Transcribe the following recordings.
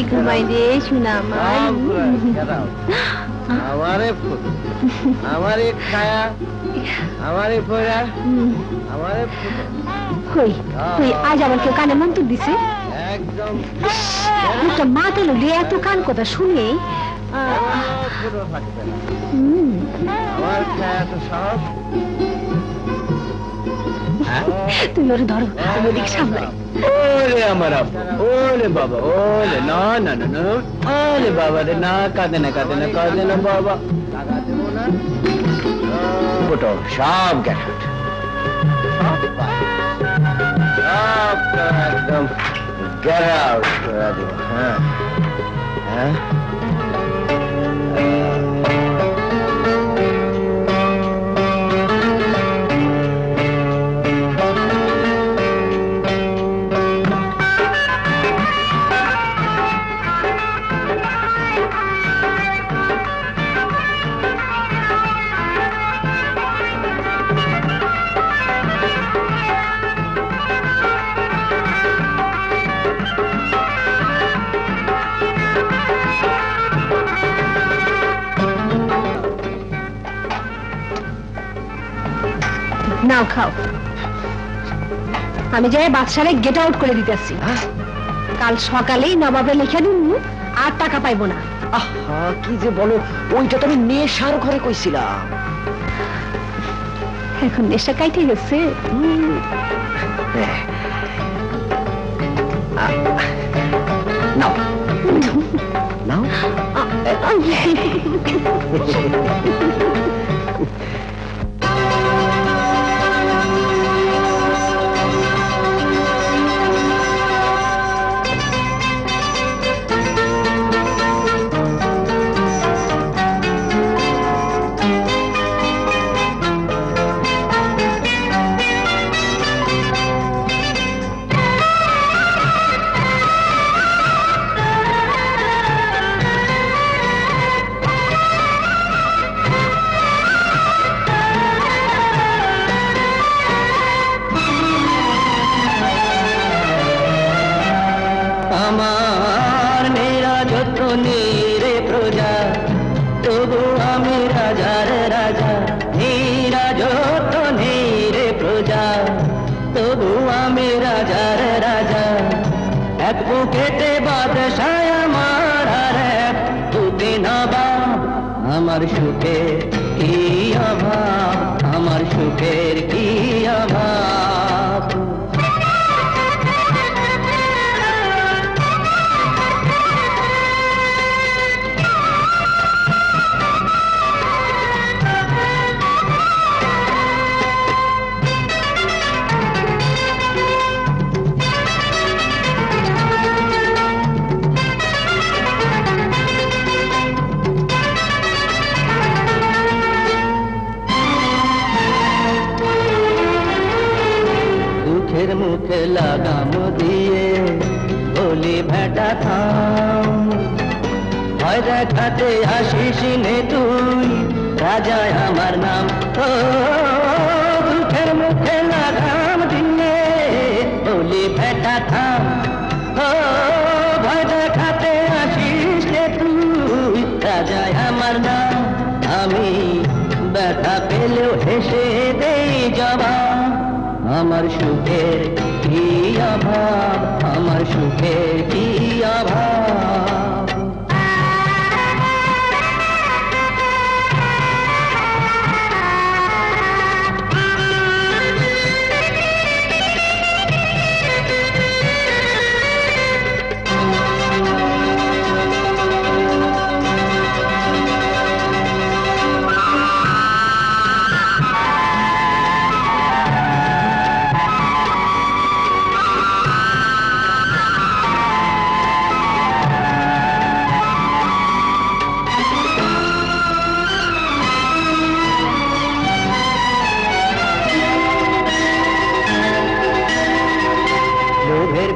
ঘুমাই রে শোনা আমারে আমারে খায়া আমারে পড়া আমারে কই কই আজ আমার কেউ কানে মন্ত্র দিছে একদম একটা মাথা লোক এত কান কথা শুনে আমার খায়া তো সব তুমি ওরে ধরো তুমি ওদিক সামলাই ওরে আমার ওরে বাবা ওরে না না না না ওরে বাবা রে না কাঁদে না বাবা লাগা দেবো না ফটো সব গেট সব একদম গেট আউট করে দেবো হ্যাঁ হ্যাঁ নাও খাও আমি যাই বাদশারে গেট আউট করে দিতেছি কাল সকালেই নবাবে লিখে দিন আর টাকা পাইবো না আহা কি যে বলো ওইটা তো আমি নেশার ঘরে কইছিলাম এখন নেশা কাইতে গেছে নাও নাও আমার মেরা যত রে প্রজা তবু আমি রাজার রাজা মেরা যত রে প্রজা তবু আমি রাজার রাজা এক বুকেতে বাদশাহ আমার আর এক বুকে নবাব আমার সুখের কি অভাব আমার সুখের কি অভাব মুখে লাগাম দিয়ে বলি ভেটা থাম ভয় দেখাতে আসিস নে তুই রাজায় আমার নাম ও দুঃখের মুখে লাগাম দিয়ে বলি ভেটা থাম ও ভয় দেখাতে আসিস নে তুই রাজায় আমার নাম আমি ব্যথা পেলেও হেসে দেই জবাব আমার সুখের কি অভাব আমার সুখের কি অভাব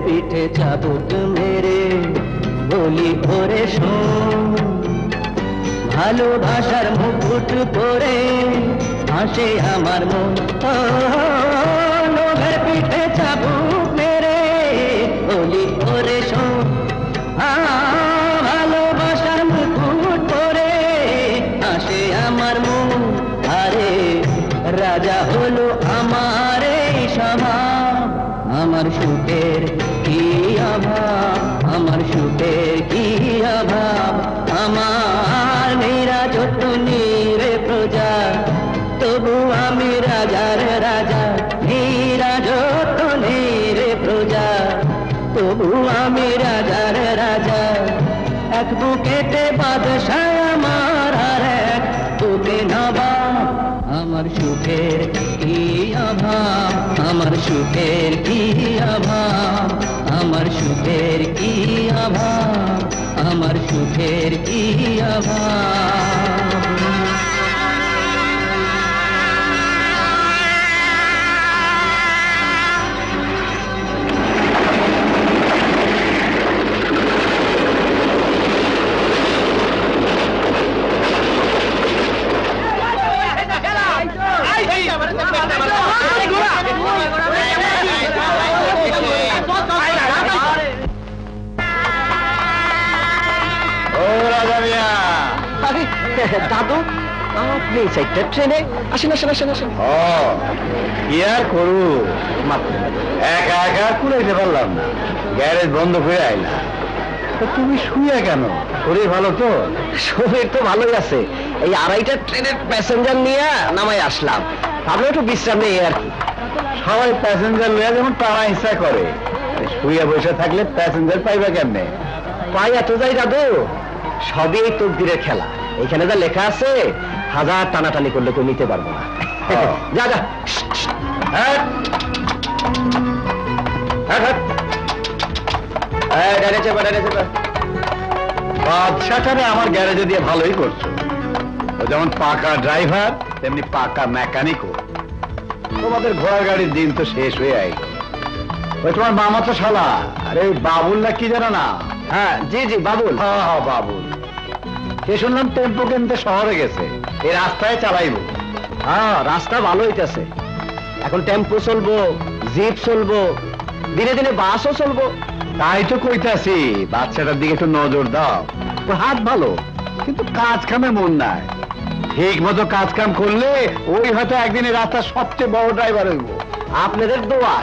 পিঠে চাবুক মেরে বলি ওরে শোন ভালোবাসার মুকুট পরে হাসে আমার মন লোভের পিঠে চাবুক মেরে বলি ওরে শোন ভালোবাসার মুকুট পরে আসে আমার মন, আরে রাজা হলো আমার এই স্বভাব। আমার সুখের কি অভাব, আমার সুখের কি অভাব, আমার মেয়েরা যত রে প্রজা, তবু আমি রাজার রাজা। মেয়েরা যত রে প্রজা, তবু আমি রাজার রাজা। এক বুকেতে বাদশাহ আমার, আর এক বুকে নবাব। আমার সুখের কি অভাব, আমার সুখের কি অভাব, আমার সুখের কি অভাব, আমার সুখের কি অভাব। দাদু, আপনি চাইতে ট্রেনে আসেন আসেন আসেন আসেন। কি আর করু, একা একা কুড়াইতে পারলাম না, গ্যারেজ বন্ধ করে আইলা। তুমি শুয়ে কেন? শরীর ভালো তো? শরীর তো ভালোই আছে, এই আড়াইটা ট্রেনের প্যাসেঞ্জার নিয়ে নামাই আসলাম, ভাবলাম একটু বিশ্রাম নেই আর কি। সবাই প্যাসেঞ্জার লইয়া যেমন টানা হিসা করে, শুয়ে বসে থাকলে প্যাসেঞ্জার পাইবা কেমনে? পাই এত যাই দাদু, সবই এই তকদিরের খেলা। এখানে যা লেখা আছে, হাজার টানাটানি করলে কেউ নিতে পারবো না। যা যা, বাদশাটারে আমার গ্যারেজে দিয়ে ভালোই করছো। ও যেমন পাকা ড্রাইভার, তেমনি পাকা মেকানিকও। তোমাদের ঘোড়া গাড়ির দিন তো শেষ হয়ে আইল। ওই তোমার মামা তো শালা, আরে ওই বাবুল না কি জানো না? হ্যাঁ জি জি বাবুল। হ্যাঁ বাবুল, সে শুনলাম টেম্পো কিনতে শহরে গেছে, এই রাস্তায় চালাইবো। হ্যাঁ রাস্তা ভালো হইতেছে, এখন টেম্পো চলবো, জিপ চলবো, দিনে দিনে বাসও চলবো। তাই তো কইতাছি, বাচ্চাটার দিকে একটু নজর দাও। তো হাত ভালো, কিন্তু কাজ কামে মন নাই। ঠিক মতো কাজ কাম করলে ওই হয়তো একদিন এই রাস্তার সবচেয়ে বড় ড্রাইভার হইব। আপনাদের দোয়া,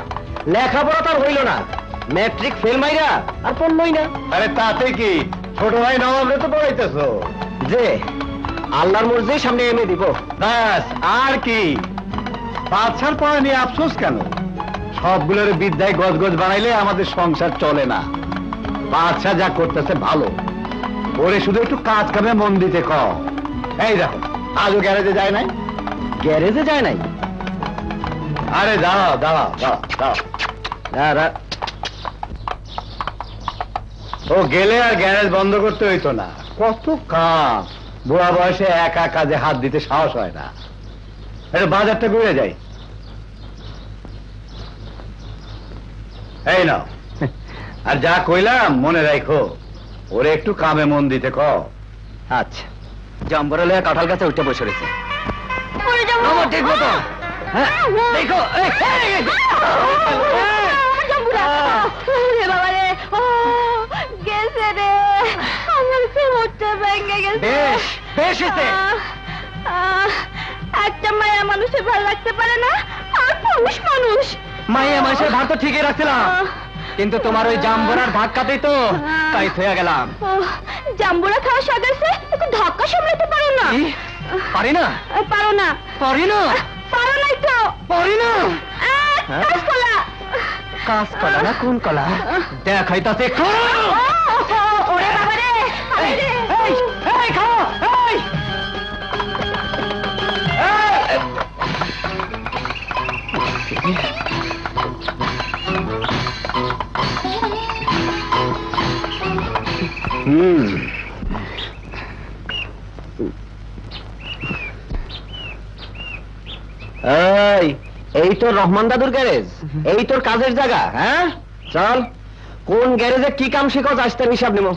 লেখাপড়া তার হইল না, ম্যাট্রিক ফেল মাইরা আর পড়লই না। আরে তাতে কি, ছোট ভাই নবাবরে তো পড়াইতেছো। যে আল্লাহর মর্জি সামনে এনে দিব। ব্যাস, আর কি? বাচ্চার পড়া নিয়ে আফসোস কেন? সবগুলোর বিদ্যায় গজগজ বানাইলে আমাদের সংসার চলে না। বাচ্চা যা করতেছে ভালো, ওরে শুধু একটু কাজ কামে মন দিতে কও। এই দেখো, আজও গ্যারেজে যায় নাই। গ্যারেজে যায় নাই? আরে দাঁড়াও দাঁড়াও দাঁড়াও দাঁড়াও। ও গেলে আর গ্যারেজ বন্ধ করতে হইতো না। কত কাজ, বুড়া বয়সে একা কাজে হাত দিতে সাহস হয় না। একটু বাজারটা ঘুরে যাই। এই নাও, আর যা কইলাম মনে রাখো, ওরে একটু কামে মন দিতে কও। আচ্ছা। জাম্বরা লয়া কাঁঠাল গাছে উঠে বসে রয়েছে। দেখবো তো, হ্যাঁ দেখো। বেশ বেশ হয়েছে। একটা মায়া মানুষের ভালো লাগতে পারে না, আর পুরুষ মানুষ। মাইয়া মানুষের ভাগ তো ঠিকই রাখছিলাম, কিন্তু তোমার ওই জাম্বুরার ধাক্কাতেই তো তাই হয়ে গেলাম। জাম্বুরা খাওয়া স্বাদ আছে, একটু ধাক্কা সামলাতে পারো না? পারি না? পারো না? পারি না? পারো নাই তো? পারি না? কাঁচকলা। কাঁচকলা না কোন কলা দেখাইতাছে। ওরে বাবা রে, খাও। এই তো রহমান দাদুর গ্যারেজ, এই তোর কাজের জায়গা। হ্যাঁ চল, কোন গ্যারেজে কি কাম শিখো আসতে হিসাব নিব।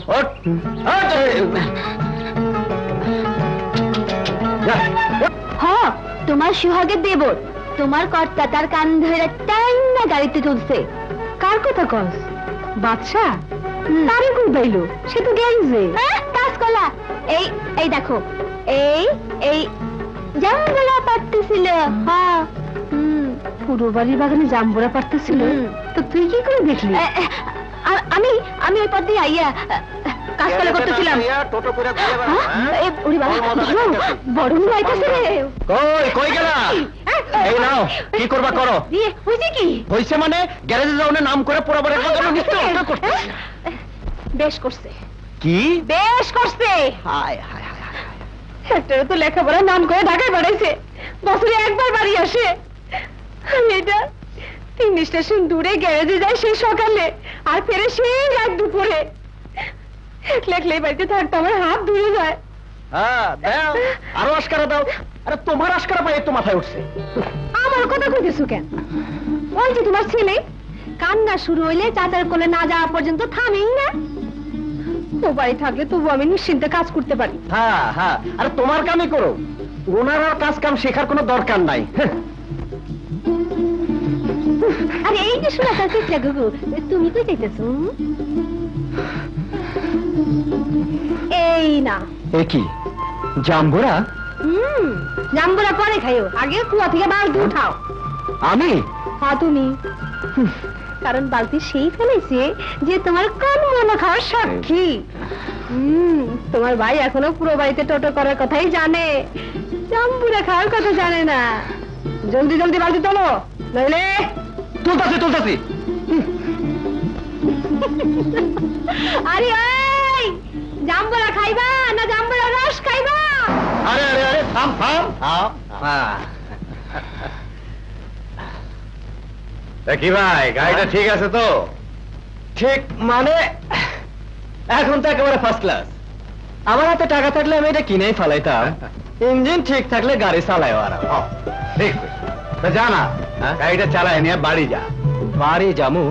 হ্যাঁ, তোমার সুহাগের দেবর, তোমার কর্তা তার কান ধরে টাইনা গাড়িতে তুলছে। কার কথা কস? বাদশা? তারে কই পাইলো? সে তো গেছে। কাঁচকলা এই এই দেখো, এই এই জামগুলা পাড়তেছিল। হ্যাঁ, পুরো বাড়ির বাগানে জাম্বুরা পারতেছিল। তো তুই কি করে দেখলি? আমি আমি ওই পথ দিয়ে আইয়া কাঁচকলা করতেছিলাম। টোটো করে ঘুরে বেড়াও, হ্যাঁ? ওরে বাবা, বড় আইতাছে রে। কই কই গেলা? এই নাও, কি করবা করো। হইছে কি? হইছে মানে গ্যারেজে যাও না, নাম করে পোড়াবাড়ি লাগানো নিশ্চয় ওটা করতে। বেশ করছে, কি বেশ করছে। হায় হায় হায় হায়। একটারে তো লেখাপড়ার নাম করে ঢাকায় বাড়াইছে, বছরে একবার বাড়ি আসে। আর এটা 3 স্টেশন দূরে গ্যারেজে যায় সেই সকালে, আর ফেরে সেই রাত দুপুরে। একলে বাড়িতে থাকতে আমার হাত ধুয়ে যায়। হ্যাঁ দাও, আরো আশকারা দাও। আরে তোমার আশকারা পাই তো মাথায় উঠছে। আমার কথা কইতেছো কেন? ওই যে তোমার ছেলে কান্না শুরু হইলে চাচার কোলে না যাওয়া পর্যন্ত থামেই না। তো বাড়ি থাকলে তবু আমি নিশ্চিন্তে কাজ করতে পারি। হ্যাঁ হ্যাঁ, আরে তোমার কামই করো, ওনার আর কাজ কাম শেখার কোনো দরকার নাই। আরে এই যে শোনা তার গুগু, তুমি কই যাইতেছো? এই না এ কি জাম্বুরা? জাম্বুরা পরে খাইও, আগে কুয়া থেকে বালতি উঠাও। আমি? হ্যাঁ তুমি। কারণ বালতি সেই ফেলেছে যে তোমার কোন মনে খাওয়ার সাক্ষী। তোমার ভাই এখনো পুরো বাড়িতে টোটো করার কথাই জানে, জাম্বুরা খাওয়ার কথা জানে না। জলদি জলদি বালতি তোলো, নইলে। তুলতাছি তুলতাছি। আরে ওই জাম্বুরা খাইবা না জাম্বুরা রস খাইবা? আরে আরে আরে থাম থাম থাম। কি ভাই, গাড়িটা ঠিক আছে তো? ঠিক মানে এখন তো একেবারে ফার্স্ট ক্লাস। আমার হাতে টাকা থাকলে আমি এটা কিনেই ফেলাইতাম। ইঞ্জিন ঠিক থাকলে গাড়ি চালায় আর ঠিক জানা, গাড়িটা চালায় নিয়ে বাড়ি যা। বাড়ি যামু?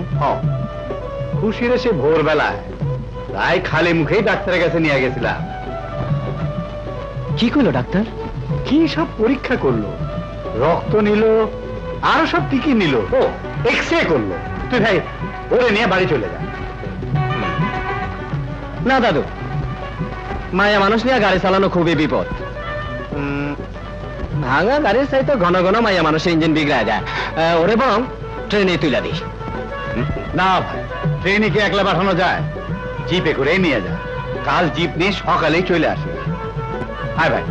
খুশি রে সে ভোরবেলায় তাই খালি মুখেই ডাক্তারের কাছে নিয়ে গেছিলাম। কি করলো ডাক্তার? কি সব পরীক্ষা করলো, রক্ত নিল, আরো সব টিকি নিল, ও এক্সরে করলো। তুই ভাই ওরে নিয়ে বাড়ি চলে যা। না দাদু, মায়া মানুষ নিয়ে গাড়ি চালানো খুবই বিপদ। ভাঙা গাড়ির চাইতে ঘন ঘন মায়া মানুষের ইঞ্জিন বিগড়ায় যায়। ওরে বরং ট্রেনে তুলে দিস। না ভাই, ট্রেনে কি একলা পাঠানো যায়? জিপে করে নিয়ে যা, কাল জিপ নিয়ে সকালেই চলে আসে। হায় ভাই।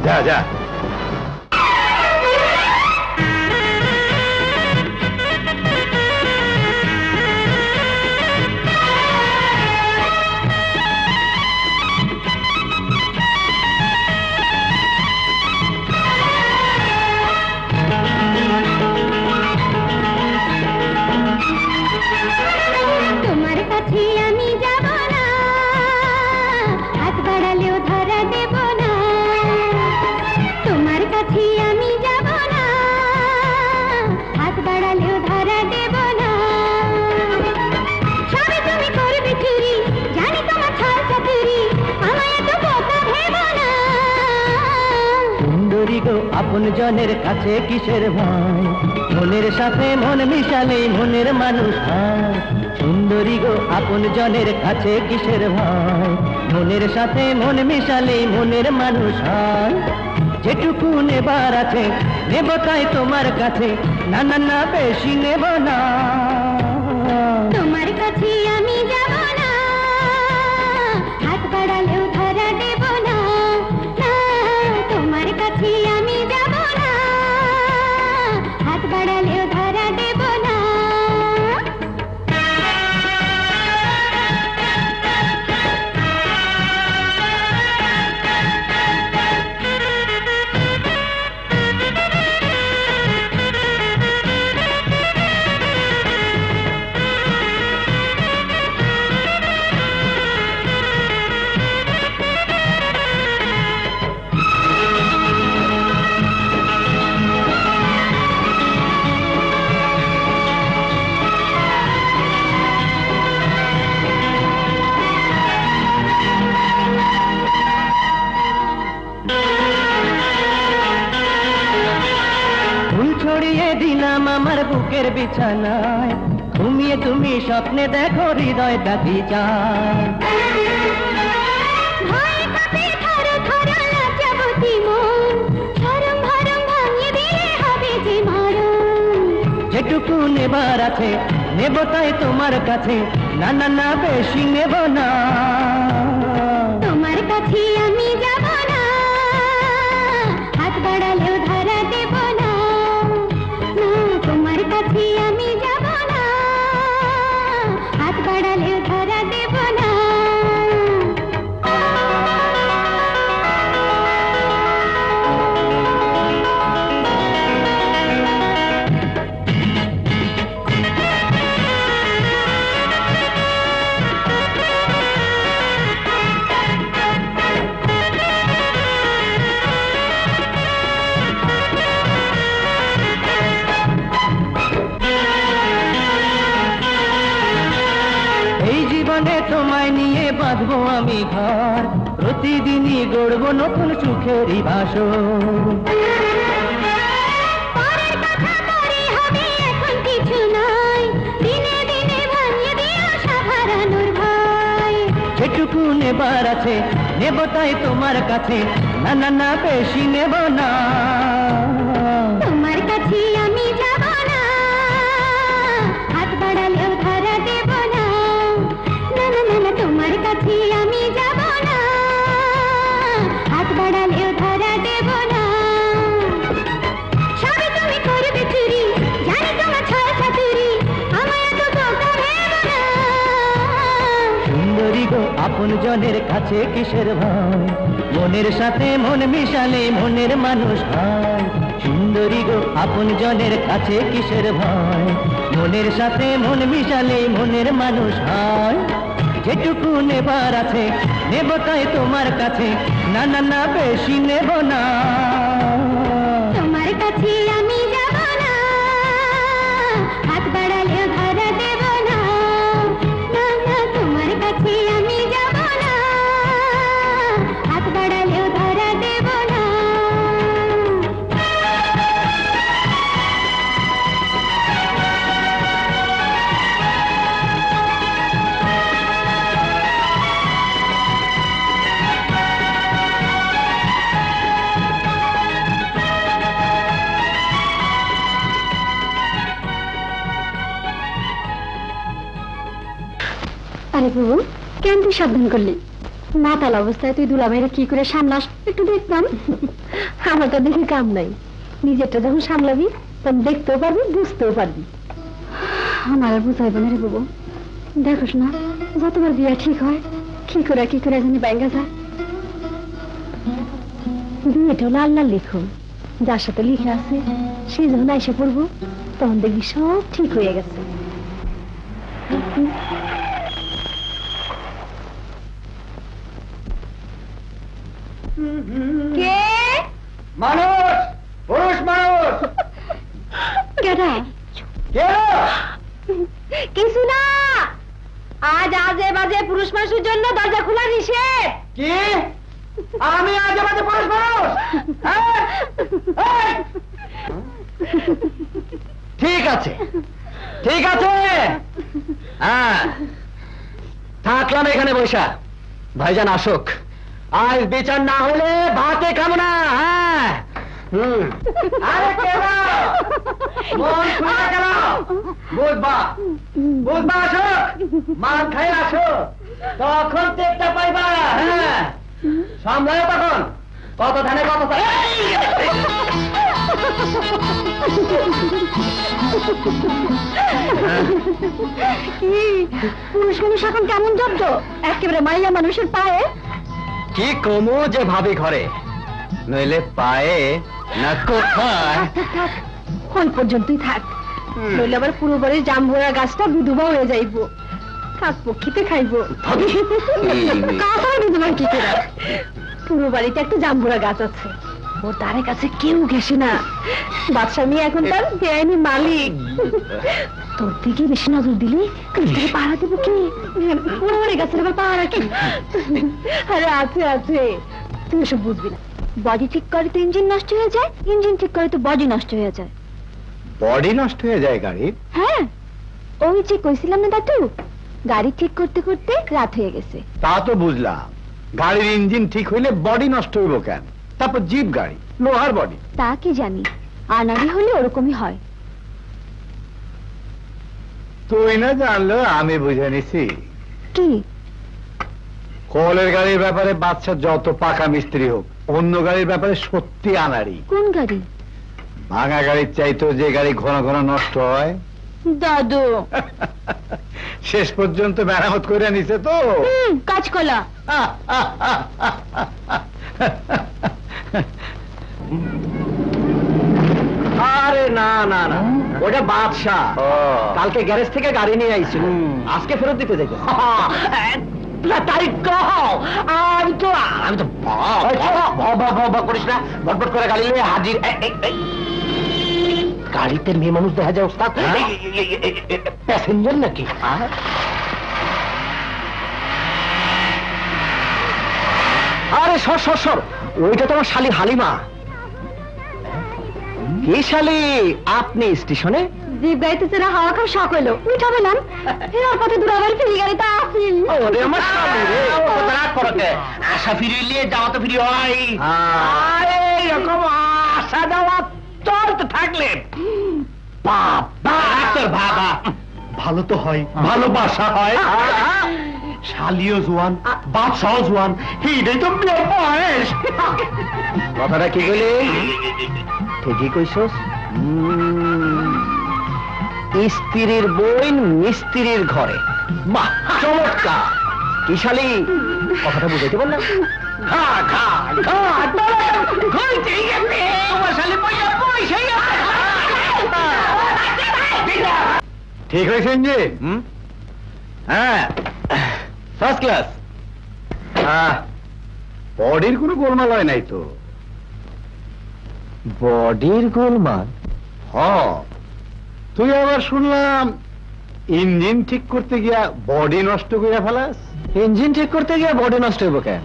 যা যা। তোমার কাছে আমি যাব না, হাত বাড়ালেও ধরা দেব না। তোমার কাছে আমি যাব না, হাত বাড়ালেও ধরা দেব না। সবে তুমি করবে চুরি, জানি তোমার ছল চাতুরি, আমায় এত বোকা ভেবো না। সুন্দরী গো, আপন জনের কাছে কিসের ভয়? মনের সাথে মন মিশালে মনের মানুষ হয়। সুন্দরী গো, আপন জনের কাছে কিসের ভয়? মনের সাথে মন মিশালে মনের মানুষ হয়। যেটুকু নেবার আছে নেব তাই তোমার কাছে, না না না বেশি নেব না। তোমার কাছে আমি যাব না, হাত বাড়ালেও ধরা দেব না। না, তোমার কাছে আমি যাব না, হাত বাড়ালেও ধরা দেব না। আমার বুকের বিছানায়, ঘুমিয়ে তুমি স্বপ্নে দেখো হৃদয়টা কি চায়। ভয় কাঁপে থর থর লজ্জাবতী মন, শরম ভরম ভাঙিয়ে দিলে হবে যে মরণ। যেটুকু নেবার আছে নেব তাই তোমার কাছে, না না না বেশি নেব না। তোমার কাছে আমি যাব না, হাত বাড়ালেও ধরা দেব না। না, তোমার কাছে আমি যাব না, হাত বাড়ালেও ধরা দেব না। এই জীবনে তোমায় নিয়ে বাঁধবো আমি ঘর, প্রতিদিনই গড়বো নতুন সুখেরই বাসর। পরের কথা পরে হবে, এখন কিছু নয়, দিনে দিনে ভাঙিয়ে দিও সাধারণের ভয়। যেটুকু নেবার আছে নেব তাই তোমার কাছে, না না না বেশি নেব না। তোমার কাছে আমি যাব না, হাত বাড়ালেও ধরা দেব না। না না না না, তোমার কাছে আমি যাব না, হাত বাড়ালেও ধরা দেব না। সবে তুমি করবে চুরি, জানি তোমার ছয় চাতুরি, আমায় তো বোকা ভেবো না। সুন্দরী গো আপন জনের কাছে কিসের ভয়, মনের সাথে মন মিশালে মনের মানুষ হয়। সুন্দরী গো আপন জনের কাছে কিসের ভয়, মনের সাথে মন মিশালে মনের মানুষ হয়। যেটুকু নেবার আছে নেব তাই তোমার কাছে, না না না বেশি নেব না। তোমার কাছে আমি যাব না, হাত বাড়ালেও ধরা দেব না। না না, তোমার কাছে আমি যাব না, হাত বাড়ালেও ধরা দেব না। আরে বাবু, কেন তুই সাবধান করলি? মাতাল অবস্থায় তুই দুলাভাইরা কি করে সামলাস একটু দেখতাম। আমার তো দেখে কাম নাই, নিজেরটা যখন সামলাবি তখন দেখতেও পারবি, বুঝতেও পারবি। আমার আর বুঝাইব না রে বাবু, দেখোস না যতবার বিয়া ঠিক হয় কি করে জানি ব্যাঙ্গা যায়। বিয়েটাও লাল লাল লিখো, যার সাথে লিখে আছে সে যখন আইসা পড়বো তখন দেখবি সব ঠিক হয়ে গেছে। কে? মানুষ, পুরুষ মানুষ। কেডা? কে? কিছু না, আজ আজে বাজে পুরুষ মানুষের জন্য দরজা খোলা নিষেধ। কি? আমি আজ আমাদের পুরুষ মানুষ? হ্যাঁ? এই! ঠিক আছে, ঠিক আছে। হ্যাঁ, থাকলাম এখানে বৈশা। ভাইজান আসুক, আজ বিচার না হলে ভাতে খাবো না। হ্যাঁ, আরে কেন মন খুলে গেল? বুঝবা বুঝবা, আসুক, মান খাই আসুক, তখন টেকটা পাইবা। হ্যাঁ, সামলায় তখন কত ধানে কত কি পুরুষ মানুষ এখন কেমন জব্দ, একেবারে মাইয়া মানুষের পায়ে। কি কমো যে ভাবি ঘরে, নইলে পায়ে না কোথায়। থাক, ওই পর্যন্তই থাক, নইলে আবার পুরো বাড়ির জাম্বুরা গাছটা বিধবা হয়ে যাইব। থাক, পক্ষিতে খাইব। বিধবা কি করে? পুরো বাড়িতে একটা জাম্বুরা গাছ আছে, ওর তারে কাছে কেউ ঘেসে না। বাদশা মেয়ে এখন তার বেআইনি মালিক। তোর দিকে বেশি নজর দিলে পাহারা দেবো কি? পুরো বাড়ি গাছের আবার পাহারা কি? আরে আছে আছে, তুই এসব বুঝবি না। বডি ঠিক করে তো ইঞ্জিন নষ্ট হয়ে যায়, ইঞ্জিন ঠিক করে তো বডি নষ্ট হয়ে যায়। বডি নষ্ট হয়ে যায় গাড়ির? হ্যাঁ, ওই যে কইছিলাম না দাদু, গাড়ি ঠিক করতে করতে রাত হয়ে গেছে। তা তো বুঝলাম, গাড়ির ইঞ্জিন ঠিক হইলে বডি নষ্ট হইব কেন? তারপর জিপ গাড়ি, লোহার বডি। তা কি জানি, আনাড়ি হলে ওরকমই হয়। তুই না জানলো আমি বুঝে নিছি। কি? কলের গাড়ির ব্যাপারে বাচ্চা যত পাকা মিস্ত্রি হোক, অন্য গাড়ির ব্যাপারে সত্যি আনাড়ি। কোন গাড়ি? ভাঙা গাড়ির চাইতো যে গাড়ি ঘন ঘন নষ্ট হয়। দাদু শেষ পর্যন্ত মেরামত করে নিছে তো। কাঁচকলা। আরে না না না, ওটা বাদশাহ। কালকে গ্যারেজ থেকে গাড়ি নিয়ে আইছিল, আজকে ফেরত দিতে যাইতে। তাই কও, আমি তো বাবা করিস না, ভটভট করে গাড়ি নিয়ে হাজির। গাড়িতে মেয়ে মানুষ দেখা যায় ওস্তাদ, প্যাসেঞ্জার নাকি? আরে সর সর সর, ওইটা তোমার শালি হালিমা। কি শালি, আপনি স্টেশনে? জিপ গাড়িতে চেরা হাওয়া খাওয়ার শখ হইলো, উঠাবে না ফেরার পথে দূরাবাড়ি ফিরি গাড়িতে আসিল। ওরে আমার শালি রে, ও তো রাগ করতে আশা ফিরিলে যাওয়া তো ফিরি হয়। আরে এরকম আশা যাওয়া চলতে থাকলে বাবা তোর বাবা ভালো তো হয়, ভালোবাসা হয়, শালিও জোয়ান, বাদশাহ জোয়ান, এইটাই তো বয়স। কথাটা কি বলি? ঠিকই কইছস। স্ত্রীর বইন মিস্ত্রির ঘরে, বাহ চমৎকার। কি শালি, কথাটা বুঝাইতে পারলাম? ঠিক হয়েছে ইঞ্জিন? হ্যাঁ, ফার্স্ট ক্লাস। বডির কোনো গোলমাল হয় নাই তো? বডির গোলমাল? তুই আবার শুনলাম ইঞ্জিন ঠিক করতে গিয়া বডি নষ্ট করিয়া ফেলাস। ইঞ্জিন ঠিক করতে গিয়ে বডি নষ্ট হইব কেন?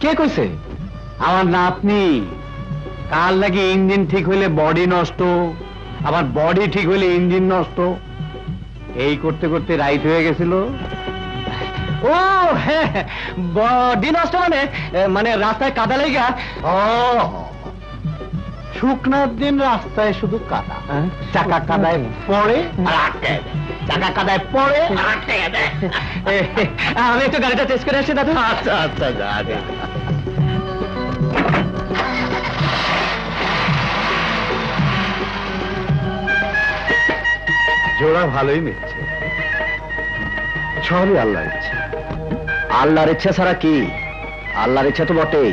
কে কইছে? আমার নাতনি। কাল নাকি ইঞ্জিন ঠিক হইলে বডি নষ্ট, আবার বডি ঠিক হইলে ইঞ্জিন নষ্ট, এই করতে করতে রাইট হয়ে গেছিল। ও হ্যাঁ, বডি নষ্ট মানে মানে রাস্তায় কাদা লেগা। শুকনার দিন রাস্তায় শুধু কাদা, চাকা কাদায় পড়ে আর আটকে দেয়, চাকা কাদায় পড়ে আর আটকে দেয়। আমি একটু গাড়িটা টেস্ট করে আসি দাদু। আচ্ছা আচ্ছা, গাড়ি জোড়া ভালোই মিলছে, সবই আল্লাহর ইচ্ছা। আল্লাহর ইচ্ছা ছাড়া কি? আল্লাহর ইচ্ছা তো বটেই।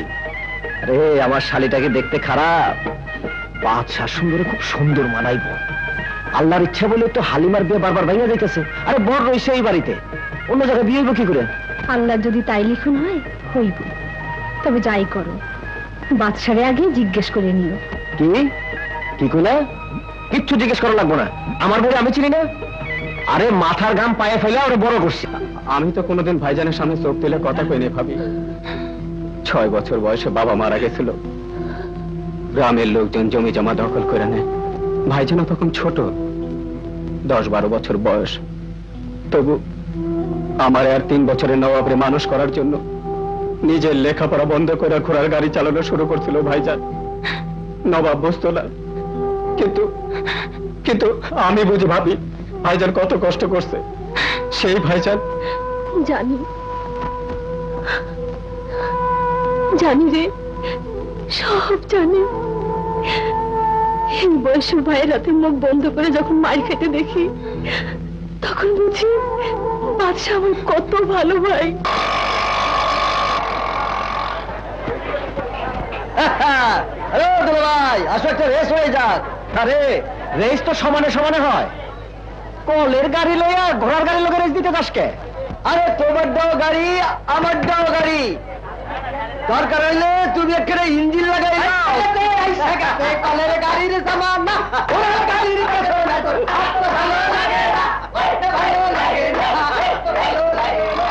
আরে আমার শালিটাকে দেখতে খারাপ, বাদশাহ সুন্দরে খুব সুন্দর মানাইব। আল্লাহর ইচ্ছা বলে তো হালিমার বিয়ে বারবার ভাঙা যাইতেছে। আরে বড় রয়েছে এই বাড়িতে, অন্য জায়গায় বিয়ে হইব কি করে? আল্লাহ যদি তাই লিখুন হয় হইব, তবে যাই করো বাদশারে আগে জিজ্ঞেস করে নিও। কি কি কইলা? কিচ্ছু জিজ্ঞেস করা লাগবো না, আমার বলে আমি চিনি না। আরে মাথার ঘাম পায়ে ফেলে ওরে বড় করছি। আমি তো কোনোদিন ভাইজানের সামনে চোখ তুলে কথা কইনি ভাবি। 6 বছর বয়সে বাবা মারা গেছিল, গ্রামের লোকজন জমি জমা দখল করে নেয়। ভাইজানও তখন ছোট, 10-12 বছর বয়স। তবু আমার আর 3 বছরের নবাবরে মানুষ করার জন্য নিজের লেখাপড়া বন্ধ করে ঘোড়ার গাড়ি চালানো শুরু করছিল ভাইজান। নবাব বুঝতো না, কিন্তু কিন্তু আমি বুঝি ভাবি ভাইজান কত কষ্ট করছে। সেই ভাইজান জানি জানি রে, সব জানি। এই বয়সে ভাইয়ের হাতে মুখ বন্ধ করে যখন মার খেতে দেখি, তখন বুঝি বাদশা আমার কত ভালো ভাই। ভাই আসো, একটা রেস হয়ে যাক। আরে রেস তো সমানে সমানে হয়, কলের গাড়ি লইয়া ঘোড়ার গাড়ি লোকের রেস দিতে যাসকে? আরে তোমার দাও গাড়ি, আমার দাও গাড়ি, দরকার হইলে তুমি একটা ইঞ্জিন লাগাই দাও। কলের গাড়ির সামান না, ঘোড়ার গাড়ির পেছনে না, তোর ভালো লাগে না, ভালো লাগে না, ভালো লাগে না।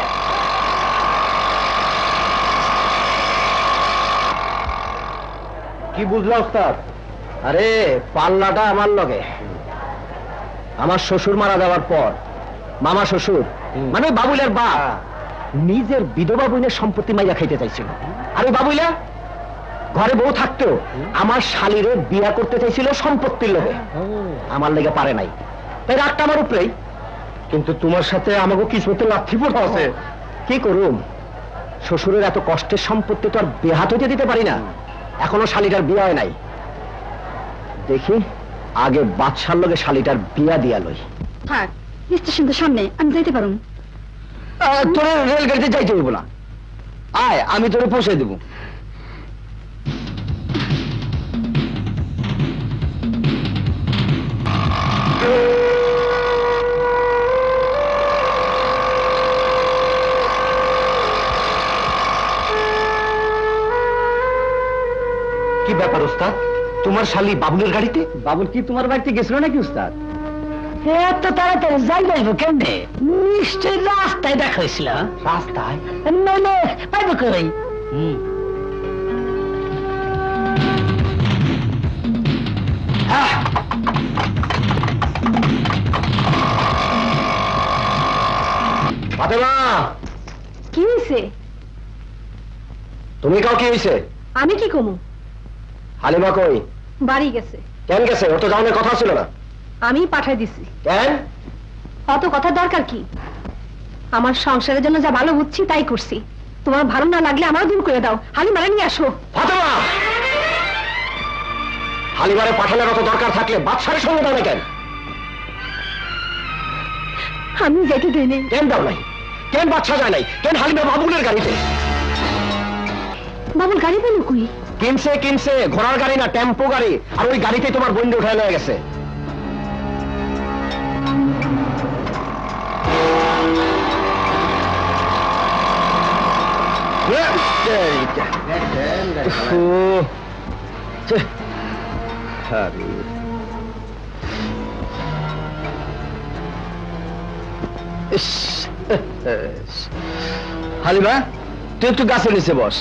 কি বুঝলা ওস্তাদ? আরে পাল্লাটা আমার লগে, আমার শ্বশুর মারা যাওয়ার পর মামা শ্বশুর মানে বাবুলের বাপ নিজের বিধবা বোনের সম্পত্তি মাইয়া খাইতে চাইছিল। আর ওই বাবুইলা ঘরে বউ থাকতো আমার শালিরে বিয়া করতে চাইছিল সম্পত্তির লোভে, আমার লেগে পারে নাই, তাই রাগটা আমার উপরেই। কিন্তু তোমার সাথে আমাকে কিসমতে লাথি পড়া আছে, কি করুম? শ্বশুরের এত কষ্টের সম্পত্তি তো আর বেহাত হইতে দিতে পারি না। এখনো শালিটার বিয়া হয় নাই, দেখি আগে বাদশার লগে শালিটার বিয়া দিয়া লই। থাক, স্টেশন তো সামনে, আমি যাইতে পারুম। তোর রেলগাড়িতে যাইতে হইব না, আয় আমি তোরে পৌঁছে দেব। কি ব্যাপার ওস্তাদ, তোমার শালি বাবুলের গাড়িতে? বাবুল কি তোমার বাড়িতে গেছিল নাকি ওস্তাদ? এত তাড়াতাড়ি যাই যাইব কেমনে? নিশ্চয় রাস্তায় দেখা হয়েছিল। রাস্তায়? নইলে পাইব কই? ফাতেমা, কি হয়েছে? তুমি কাউ কি হয়েছে? আমি কি কমু? হালিমা কই? বাড়ি গেছে। কেন গেছে? ও তো যাওয়ার কথা ছিল না। আমি পাঠাই দিছি। কেন? অত কথা দরকার কি? আমার সংসারের জন্য যা ভালো বুঝছি তাই করছি। তোমার ভালো না লাগলে আমারও দূর করে দাও। হালিমারে নিয়ে আসো। ফাতেমা, হালিমারে পাঠানোর অত দরকার থাকলে বাদশারের সঙ্গে দাও না কেন? আমি যেতে দিইনি। কেন দাও নাই? কেন বাদশা যায় নাই? কেন হালিমা বাবুলের গাড়িতে? বাবুল গাড়ি পেল কই? কিনছে ঘোড়ার গাড়ি না, টেম্পো গাড়ি। আর ওই গাড়িতে তোমার বন্ধু উঠায় লয়ে গেছে। হালিমা, তুই একটু গাছের নিচে বস।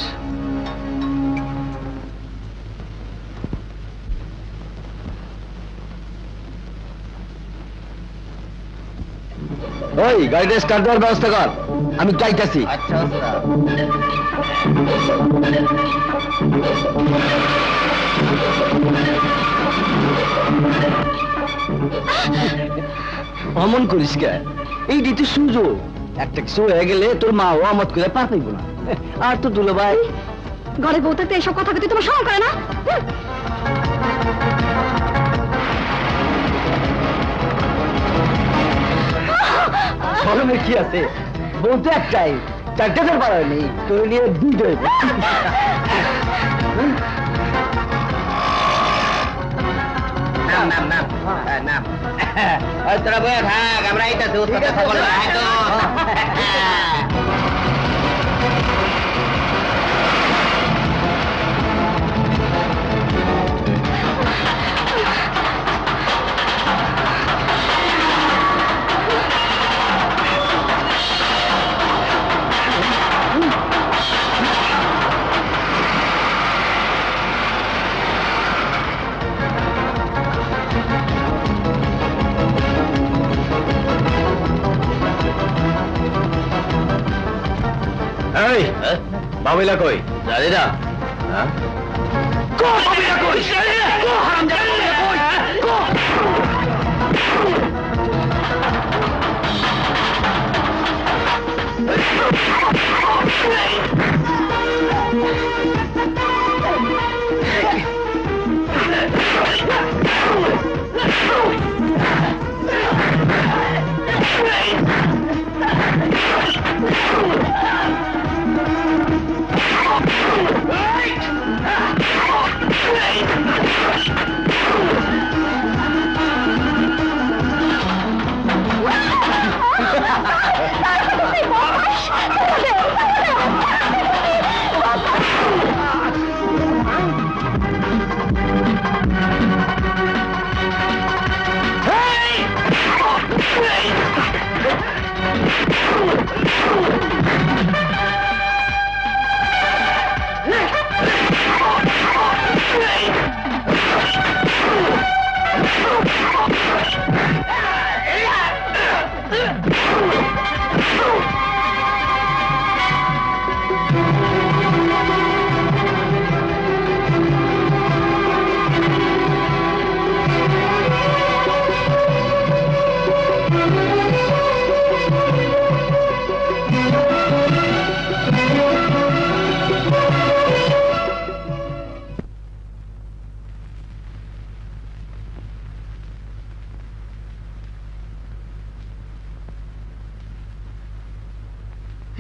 ওই গাড়িটা স্টার্ট দেওয়ার ব্যবস্থা কর, আমি যাইতেছি। আচ্ছা অমন করিস কে? এই দিতে সুযোগ, একটা কিছু হয়ে গেলে তোর মা ও আমত করে পার পাইব না। আর তো দুলো ভাই ঘরে বউ থাকতে এইসব কথা বলতে তোমার শরম করে না? শরমের কি আছে? বউ তো একটাই, চারটে তোর পার হয়নি, তোর নিয়ে দুইটা হইব। তোরা বয়ে থাক, আমরা এইটা কথা বলবো। এই বাবুলা কই? জানি না। বাবুলা কই? হারামজাদা বাবুলা কই?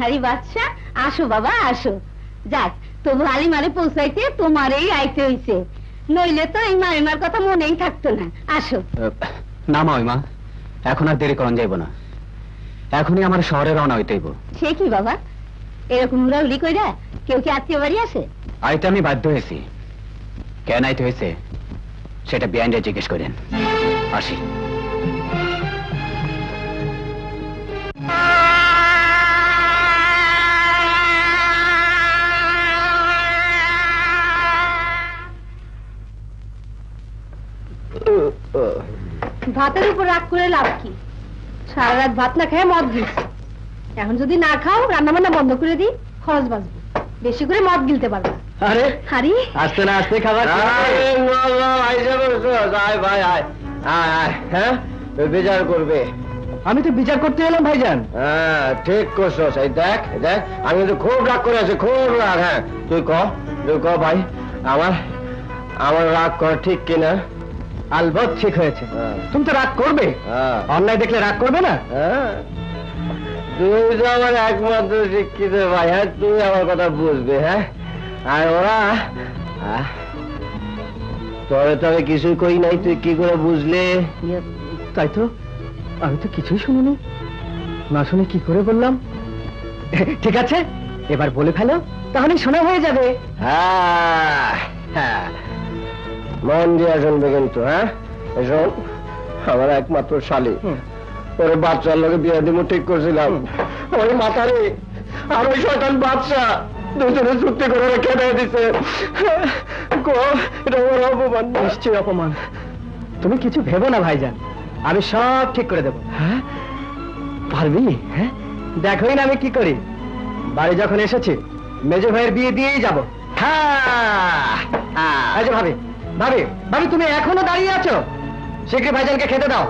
আরে বাচ্চা, আসো বাবা আসো। যাক, তবু হালিমারে পৌঁছাইতে তোমারই আইতে হইছে, নইলে তো এই মাইমার কথা মনেই থাকতো না। আসো। না মা, এখন আর দেরি করন যাইব না, এখনই আমার শহরে রওনা হইতেইব। সে কি বাবা, এরকম উড়াউড়ি কইরা কেউ কি আত্মীয় বাড়ি আসে? আইতে আমি বাধ্য হয়েছি, কেন আইতে হয়েছে সেটা বিআইনরা জিজ্ঞেস করেন। আসি। ভাতের উপর রাগ করে লাভ কি? সারা রাত ভাত না খেয়ে মদ গিলছে, এখন যদি না খাও রান্না বান্না বন্ধ করে দিই, খরচ বাঁচবে, বেশি করে মদ গিলতে পারবে। আরে আরে আসতে না আসতে খাবার বিচার করবে। আমি তো বিচার করতে এলাম ভাইজান। হ্যাঁ ঠিক করছস। এই দেখ দেখ, আমি তো খুব রাগ করে আছি, খুব রাগ। হ্যাঁ তুই ক ভাই, আমার রাগ কর ঠিক কিনা? আলবৎ ঠিক হয়েছে। তুমি তো রাগ করবে, অন্যায় দেখলে রাগ করবে না? তুই তো আমার একমাত্র শিক্ষিত ভাই। হ্যাঁ তুই আমার কথা বুঝবে। হ্যাঁ আর ওরা তবে কিছুই কই নাই, তুই কি করে বুঝলে? তাই তো, আমি তো কিছুই শুনিনি, না শুনে কি করে বললাম? ঠিক আছে, এবার বলে ফেলো, তাহলে শোনা হয়ে যাবে। হ্যাঁ হ্যাঁ, মন দিয়ে শুনবে কিন্তু। হ্যাঁ শোন, আমার একমাত্র শালী, ওরে বাচ্চার লোকে বিয়ে দিব ঠিক করছিলাম, ওই মাথারে আর ওই শয়তান বাচ্চা দুজনে চুক্তি করে খেতে দিছে। এটা ওর অপমান। নিশ্চয়ই অপমান। তুমি কিছু ভেবো না ভাইজান, আমি সব ঠিক করে দেবো। হ্যাঁ পারবি? হ্যাঁ দেখোই না আমি কি করি। বাড়ি যখন এসেছি মেজো ভাইয়ের বিয়ে দিয়েই যাবো। হ্যাঁ ভাবি ভাবি ভাবি, তুমি এখনো দাঁড়িয়ে আছো? শীঘ্রই ভাইজানকে খেতে দাও,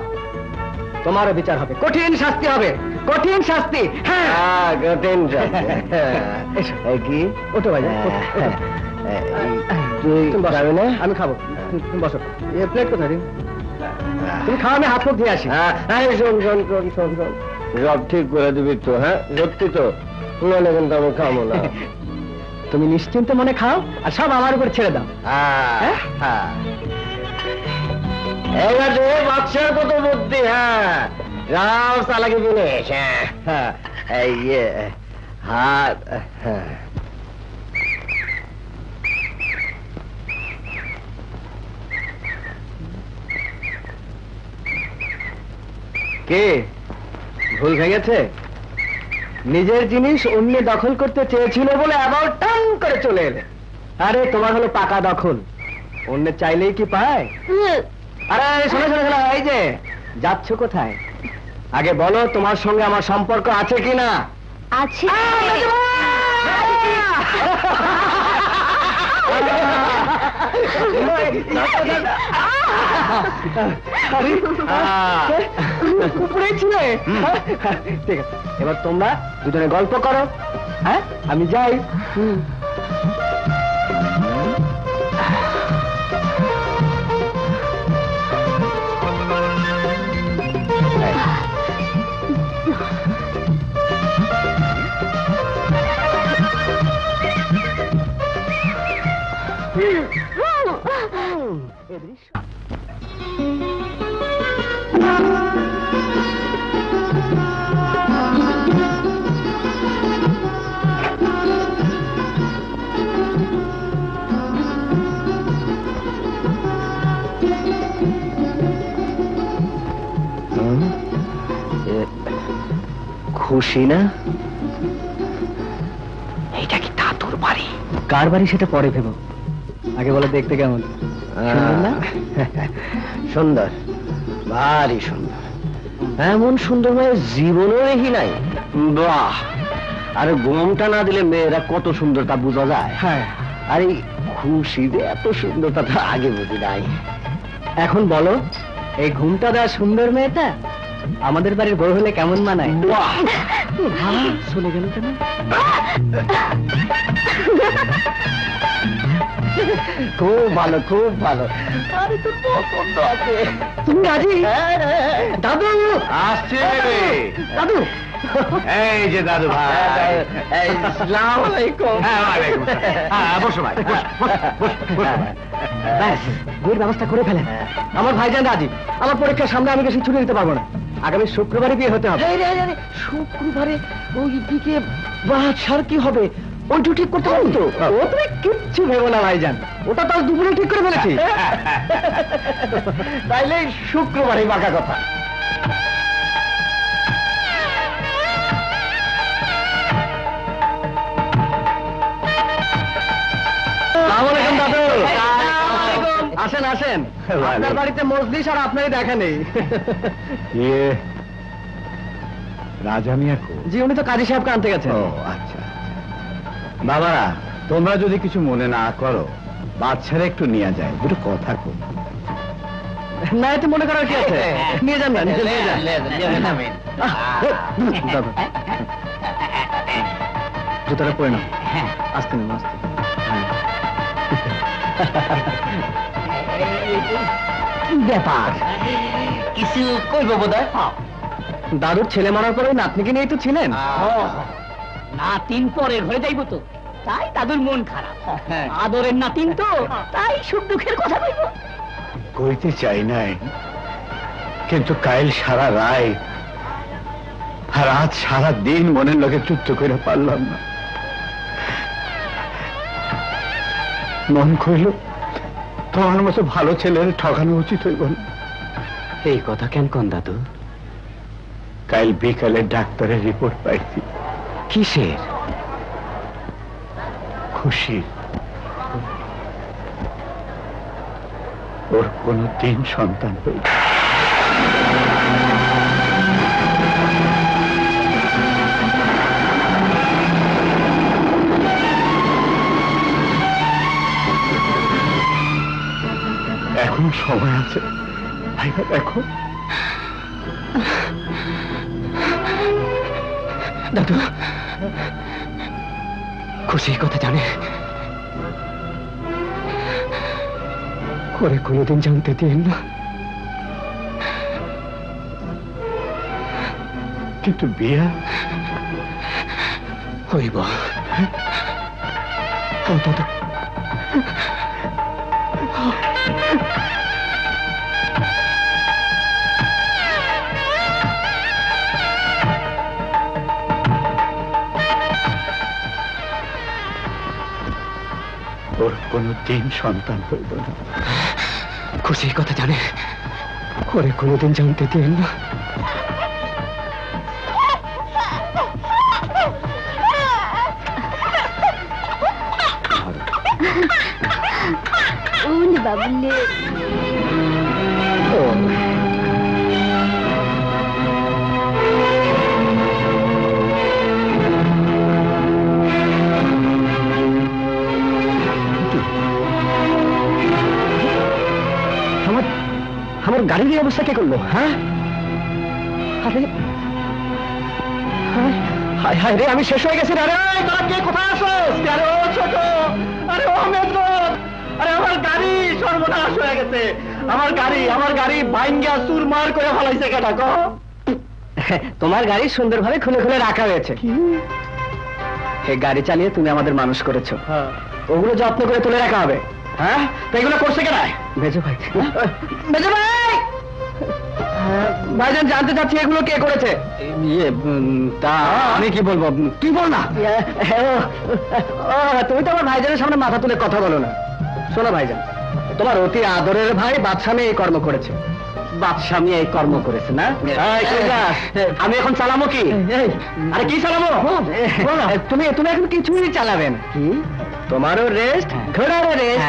তোমারও বিচার হবে, কঠিন শাস্তি হবে, কঠিন শাস্তি। হ্যাঁ কঠিন শাস্তি। কি ওঠো ভাইজান, তুই যাবে না? আমি খাবো, তুমি বসো। প্লেট কোথায় দিন? তুমি খাও, আমি হাত মুখ দিয়ে আসি। হ্যাঁ শোন শোন শোন শোন শোন, সব ঠিক করে দিবি তো? হ্যাঁ সত্যি তো? নাহলে কিন্তু আমি খাবো না। তুমি নিশ্চিন্ত মনে খাও, আর সব আমার উপর ছেড়ে দাও। হ্যাঁ এবার বাচ্চার কত বুদ্ধি। হ্যাঁ রাও চালাকি জিনিস। হ্যাঁ ইয়ে হাত। হ্যাঁ কে ভুল ভেঙেছে? নিজের জিনিস অন্য দখল করতে চেয়েছিল বলে আবার টান করে চলে এলে। আরে তোমার হলো পাকা দখল, অন্য চাইলেই কি পায়? আরে শোনো শোনো শোনো, এই যে যাচ্ছ কোথায়? আগে বলো তোমার সঙ্গে আমার সম্পর্ক আছে কিনা? আছে। ঠিক আছে, এবার তোমরা দুজনে গল্প করো। হ্যাঁ আমি যাই। খুশি না? এইটা কি দাদুর বাড়ি? কার বাড়ি সেটা পরে ভেবো, আগে বলো দেখতে কেমন? সুন্দর, ভারী সুন্দর, এমন সুন্দর মেয়ে জীবনও দেখি নাই। বাহ, আরে ঘুমটা না দিলে মেয়েরা কত সুন্দর তা বোঝা যায়। হ্যাঁ, আর এই খুশিতে এত সুন্দরতা তো আগে বুঝি নাই। এখন বলো, এই ঘুমটা দেওয়া সুন্দর মেয়েটা আমাদের বাড়ির বউ হলে কেমন মানায়? চলে গেল কেন? খুব ভালো, খুব ভালো। আরে তোর পছন্দ আছে, তুমি রাজি? দাদু আসছে। দাদু এই যে দাদু ভাই। আসসালামু আলাইকুম। হ্যাঁ, ওয়ালাইকুম আসসালাম। হ্যাঁ, বসো ভাই, বস, বস, বস, বস। ব্যাস, বিয়ের ব্যবস্থা করে ফেলেন। আমার ভাইজান রাজি। আমার পরীক্ষার সামনে আমি বেশি ছুটি দিতে পারবো না। আগামী শুক্রবারে বিয়ে হতে হবে। শুক্রবারে ওই দিকে বাচ্চার কি হবে ওইটু ঠিক করতে পারবো তো? ও তুমি কিচ্ছু ভেবো না ভাইজান, ওটা তো দুপুরে ঠিক করে ফেলেছি। তাইলে শুক্রবারে বাঁকা কথা। আসসালামু আলাইকুম দাদু। আসেন আসেন, আপনার বাড়িতে মজলিস আর আপনারই দেখা নেই। ইয়ে রাজা মিয়া কো? জি, উনি তো কাজী সাহেবকে আনতে গেছেন। ও আচ্ছা। বাবারা, তোমরা যদি কিছু মনে না করো, বাচ্চারা একটু নিয়ে যায়, দুটো কথা কো। না, এতে মনে করার কি আছে? নিয়ে যান না, নিয়ে যান। দাদু, জুতোটা পরে নাও। আসতে নিন, আসতে। কি ব্যাপার? কিছু কইব বোধহয়। দাদুর ছেলে মারার পরে নাতনিকে নিয়ে তো ছিলেন। নাতিন পরে ঘরে যাইব তো, তাই দাদুর মন খারাপ। আদরের নাতিন তো, তাই সুখ দুঃখের কথা কইব। কইতে চাই নাই, কিন্তু কাল সারা রায় আর আজ সারা দিন মনের লোকে চুপ করে পারলাম না। মন কইল তোমার মতো ভালো ছেলের ঠকানো উচিত হইব না। এই কথা কেন কোন দাদু? কাল বিকালে ডাক্তারের রিপোর্ট পাইছি। কিসের? খুশি। ওর কোনো দিন সন্তান হইল। এখন সময় আছে, ভাইবা দেখো। দাদু, খুশি কথা জানে? করে কোনোদিন জানতে দিন না। কিন্তু বিয়া হইব। দাদু, ওর কোনো দিন সন্তান হইব না। খুশি কথা জানে? করে কোনোদিন জানতে দিন না। উনি বাবুলে আমার গাড়ির এই অবস্থা কে করলো? হ্যাঁ, আরে হায় হায় রে, আমি শেষ হয়ে গেছি। আরে তোরা কে কোথায় আসো? আরে ও ছোট, আরে ও মেজর, আরে আমার গাড়ি সর্বনাশ হয়ে গেছে। আমার গাড়ি ভাঙ্গা চুরমার করে ফেলাইছে কেটা কো? তোমার গাড়ি সুন্দরভাবে খুলে খুলে রাখা হয়েছে। এই গাড়ি চালিয়ে তুমি আমাদের মানুষ করেছো, ওগুলো যত্ন করে তুলে রাখা হবে। হ্যাঁ, তো এগুলো করছে কেন? মেজো ভাই, মেজো ভাই, ভাইজান জানতে চাচ্ছি এগুলো কে করেছে? ইয়ে তা আমি কি বলবো? তুই বল না। তুমি তো আমার ভাইজানের সামনে মাথা তুলে কথা বলো না। শোনো ভাইজান, তোমার অতি আদরের ভাই বাদশামী এই কর্ম করেছে। বাদশামী এই কর্ম করেছে না? আমি এখন চালামো কি? আরে কি চালাবো? তুমি এখন কিছুই চালাবেন। কি? তোমারও রেস্ট, ঘোড়ারও রেস্ট।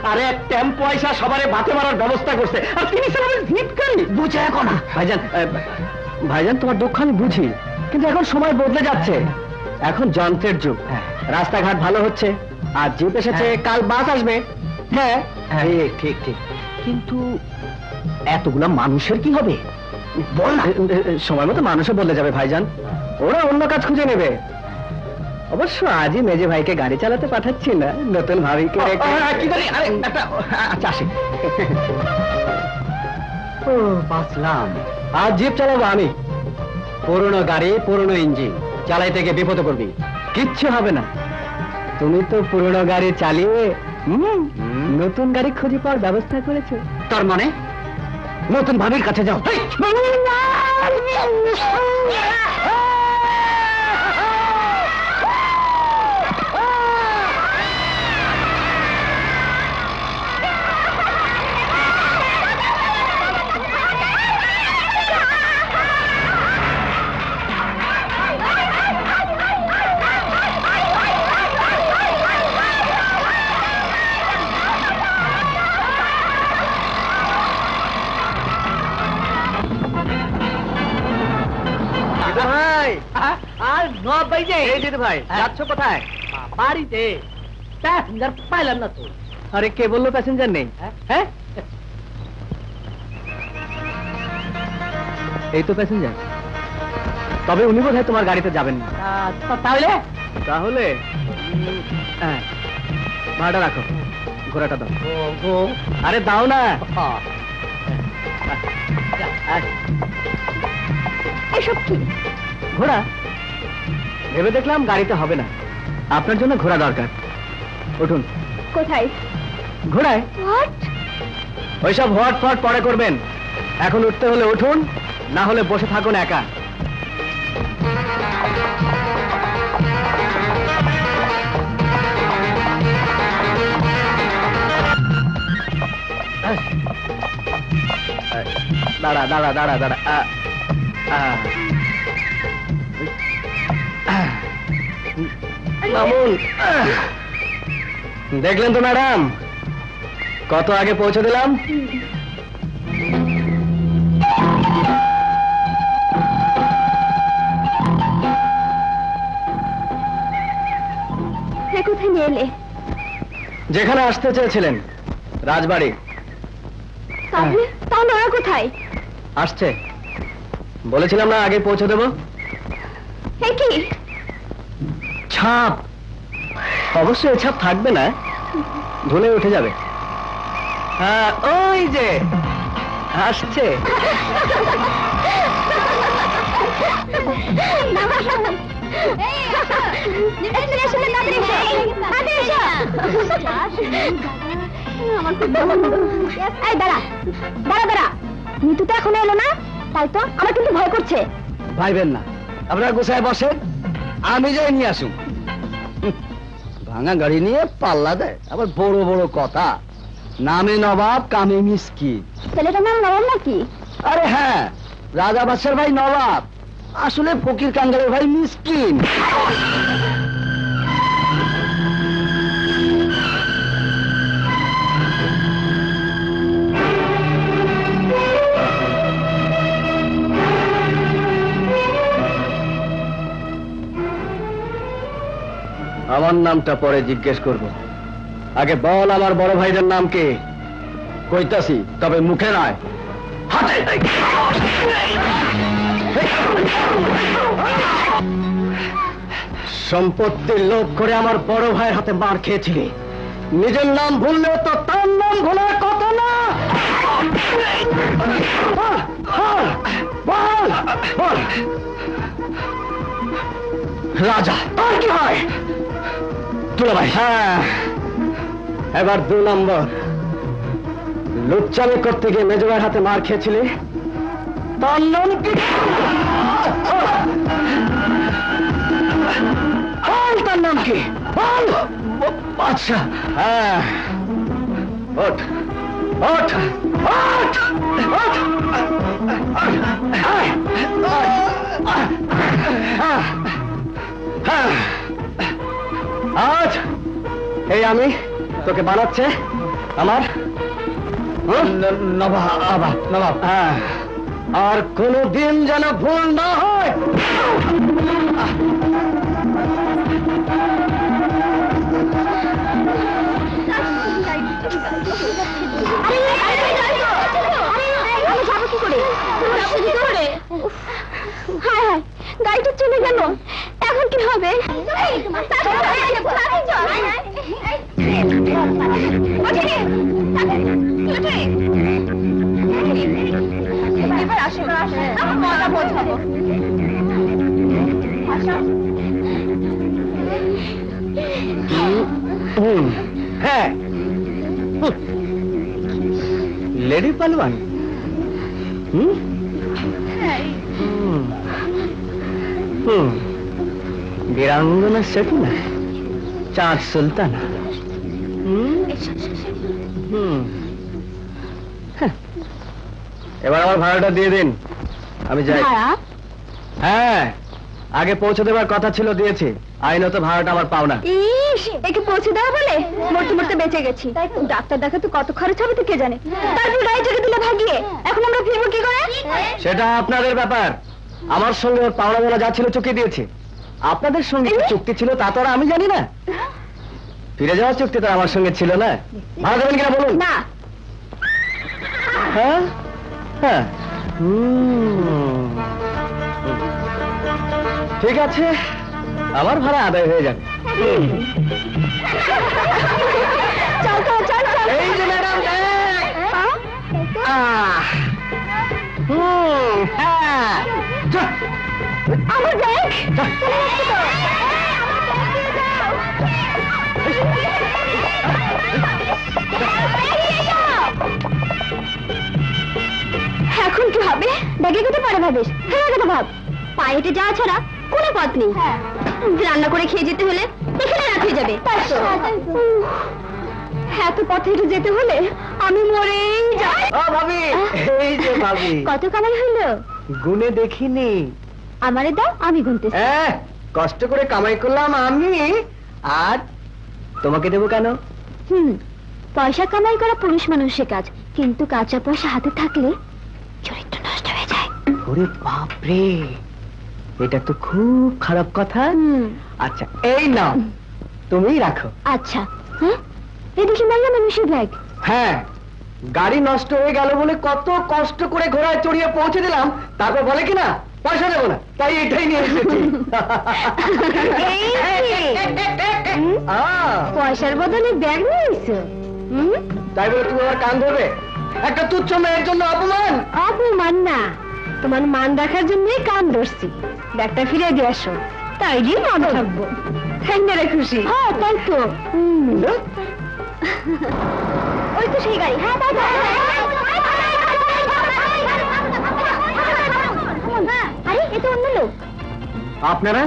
আরে টেম্পো পয়সা সবারে ভাতে মারার ব্যবস্থা করছে, আর তিনি জিপ গাড়ি বুঝে এখন। ভাইজান তোমার দুঃখ আমি বুঝি, কিন্তু এখন সময় বদলে যাচ্ছে। এখন যন্ত্রের যুগ, রাস্তাঘাট ভালো হচ্ছে, আর জিপ এসেছে, কাল বাস আসবে। হ্যাঁ ঠিক ঠিক, কিন্তু এতগুলা মানুষের কি হবে? বল না। সময় মতো মানুষও বদলে যাবে ভাইজান, ওরা অন্য কাজ খুঁজে নেবে। অবশ্য আজই মেজে ভাইকে গাড়ি চালাতে পাঠাচ্ছি না, নতুন ভাবিকে কি করি? আরে একটা আচ্ছা আসি। ও বাঁচলাম, আজ জিপ চালাবো আমি। পুরনো গাড়ি, পুরনো ইঞ্জিন, চালাইতে গিয়ে বিপদে পড়বি। কিচ্ছু হবে না, তুমি তো পুরনো গাড়ি চালিয়ে নতুন গাড়ি খুঁজে পাওয়ার ব্যবস্থা করেছো। তার মানে নতুন ভাবির কাছে যাও। আর 9 বাজে। এই দিদি ভাই, যাচ্ছ কোথায়? বাড়িতে প্যাসেঞ্জার পাইলাম না তো। আরে কে বললো প্যাসেঞ্জার নেই? হ্যাঁ, এই তো প্যাসেঞ্জার। তবে উনি বোধহয় তোমার গাড়িতে যাবেন না। তাহলে তাহলে হ্যাঁ, ভাড়াটা রাখো, ঘোড়াটা দাও। আরে দাও না। এসব কি? ঘোড়া ভেবে দেখলাম গাড়িতে হবে না, আপনার জন্য ঘোড়া দরকার। উঠুন। কোথায়? ঘোড়ায়। হোয়াট? ওইসব হট ফট পরে করবেন, এখন উঠতে হলে উঠুন, না হলে বসে থাকুন একা। দাঁড়া দাঁড়া দাঁড়া দাঁড়া। নামুন। দেখলেন তো ম্যাডাম, কত আগে পৌঁছে দিলাম। কোথায় নিয়ে এলে? যেখানে আসতে চেয়েছিলেন, রাজবাড়ি। তাহলে ওরা কোথায়? আসছে, বলেছিলাম না আগে পৌঁছে দেবো। কি ছাপ? অবশ্যই ছাপ থাকবে না, ধুলে উঠে যাবে। হ্যাঁ, ওই যে আসছে। নিতু তো এখনো এলো না, তাই তো আমার কিন্তু ভয় করছে। ভাইবেন না, আপনারা গোছায় বসেন, আমি যাই নিয়ে আসুন। ভাঙা গাড়ি নিয়ে পাল্লা দেয়, আবার বড় বড় কথা। নামে নবাব, কামে মিসকিন। ছেলেটার নাম নবাব নাকি? আরে হ্যাঁ, রাজা বাদশার ভাই নবাব, আসলে ফকির কাঙ্গালের ভাই মিসকিন। আমার নামটা পরে জিজ্ঞেস করব, আগে বল আমার বড় ভাইদের নাম কি? কইতাছি, তবে মুখে নয়, হাতে। সম্পত্তির লোভ করে আমার বড় ভাইয়ের হাতে মার খেয়েছিলি, নিজের নাম ভুললেও তো তার নাম ভোলার কথা না। বল বল, রাজা তোর কি হয়? দুলাভাই। হ্যাঁ, এবার 2 নম্বর। লুচ্চামি করতে গিয়ে মেজবার হাতে মার খেয়েছিলি, তার নাম কি? বল তার নাম কি? বল। আচ্ছা, হ্যাঁ, ওঠ ওঠ ওঠ ওঠ। আজ এই আমি তোকে বানাচ্ছে আমার নবাব। হ্যাঁ, আর কোনদিন যেন ভুল না হয়। গাড়িটা চলে গেল, এখন কি হবে। এবার আসো, মজা বোঝাবো। হ্যাঁ, লেডি পালওয়ান। বীরাঙ্গনা সেকুনা, চাঁদ সুলতানা। এবার আমার ভাড়াটা দিয়ে দিন, আমি যাই। হ্যাঁ, আগে পৌঁছে দেওয়ার কথা ছিল, দিয়েছি। আইনত ভাড়াটা আমার পাও না। ইস, একে পৌঁছে দেওয়া বলে মরতে মরতে বেঁচে গেছি। ডাক্তার দেখাতে কত খরচ হবে তো কে জানে। তারপর গাড়ি চেকে দিলে ভাগিয়ে, এখন আমরা ফিরবো কি করে? সেটা আপনাদের ব্যাপার। আমার সঙ্গে ওর পাওনা বেলা যা ছিল চুক্তি দিয়েছি। আপনাদের সঙ্গে কি চুক্তি ছিল তা তো আর আমি জানি না। ফিরে যাওয়ার চুক্তি তো আমার সঙ্গে ছিল না। ভাড়া দেবেন কিনা বলুন। না। হ্যাঁ, হ্যাঁ, ঠিক আছে, আমার ভাড়া আদায় হয়ে যাবে। চল চল চল চল। এই যে ম্যাডাম, হ্যাঁ, আমার ব্যাগ। এখন কি হবে? ব্যাগে কোথায় পারে ভাবিস? হ্যাঁ কথা ভাব। পায়ে হেঁটে যাওয়া ছাড়া কোনো পথ নেই। রান্না করে খেয়ে যেতে হলে এখানে রাত হয়ে যাবে। এত পথ হেঁটে যেতে হলে আমি মরেই যাই। ও ভাবি, এই যে ভাবি। কত কামাই হইলো? গুনে দেখিনি। আমারে দাও, আমি গুনতেছি। কষ্ট করে কামাই করলাম আমি, আর তোমাকে দেবো কেন? পয়সা কামাই করা পুরুষ মানুষের কাজ, কিন্তু কাঁচা পয়সা হাতে থাকলে চরিত্র নষ্ট হয়ে যায়। ওরে বাপরে, এটা তো খুব খারাপ কথা। আচ্ছা, এই নাও, তুমিই রাখো। আচ্ছা, হ্যাঁ, এদিকে মাইয়া মানুষের ব্যাগ। হ্যাঁ, গাড়ি নষ্ট হয়ে গেল বলে কত কষ্ট করে ঘোড়ায় চড়িয়ে পৌঁছে দিলাম, তারপর বলে কিনা পয়সা দেবো না, তাই এটাই নিয়ে এসেছি। পয়সার বদলে ব্যাগ নিয়ে এসো। তাই বলে তুমি আমার কান ধরবে? একটা তুচ্ছ মেয়ের জন্য অপমান? অপমান না, তোমার মান রাখার জন্যই কান ধরছি। ব্যাগটা ফিরে দিয়ে আসো, তাই দিয়ে মন থাকবো। হ্যাঁ খুশি? হ্যাঁ, তাই তো। ওই তো সেই গাড়ি। হ্যাঁ, তাই তো। আরে, এ তো অন্য লোক। আপনারা?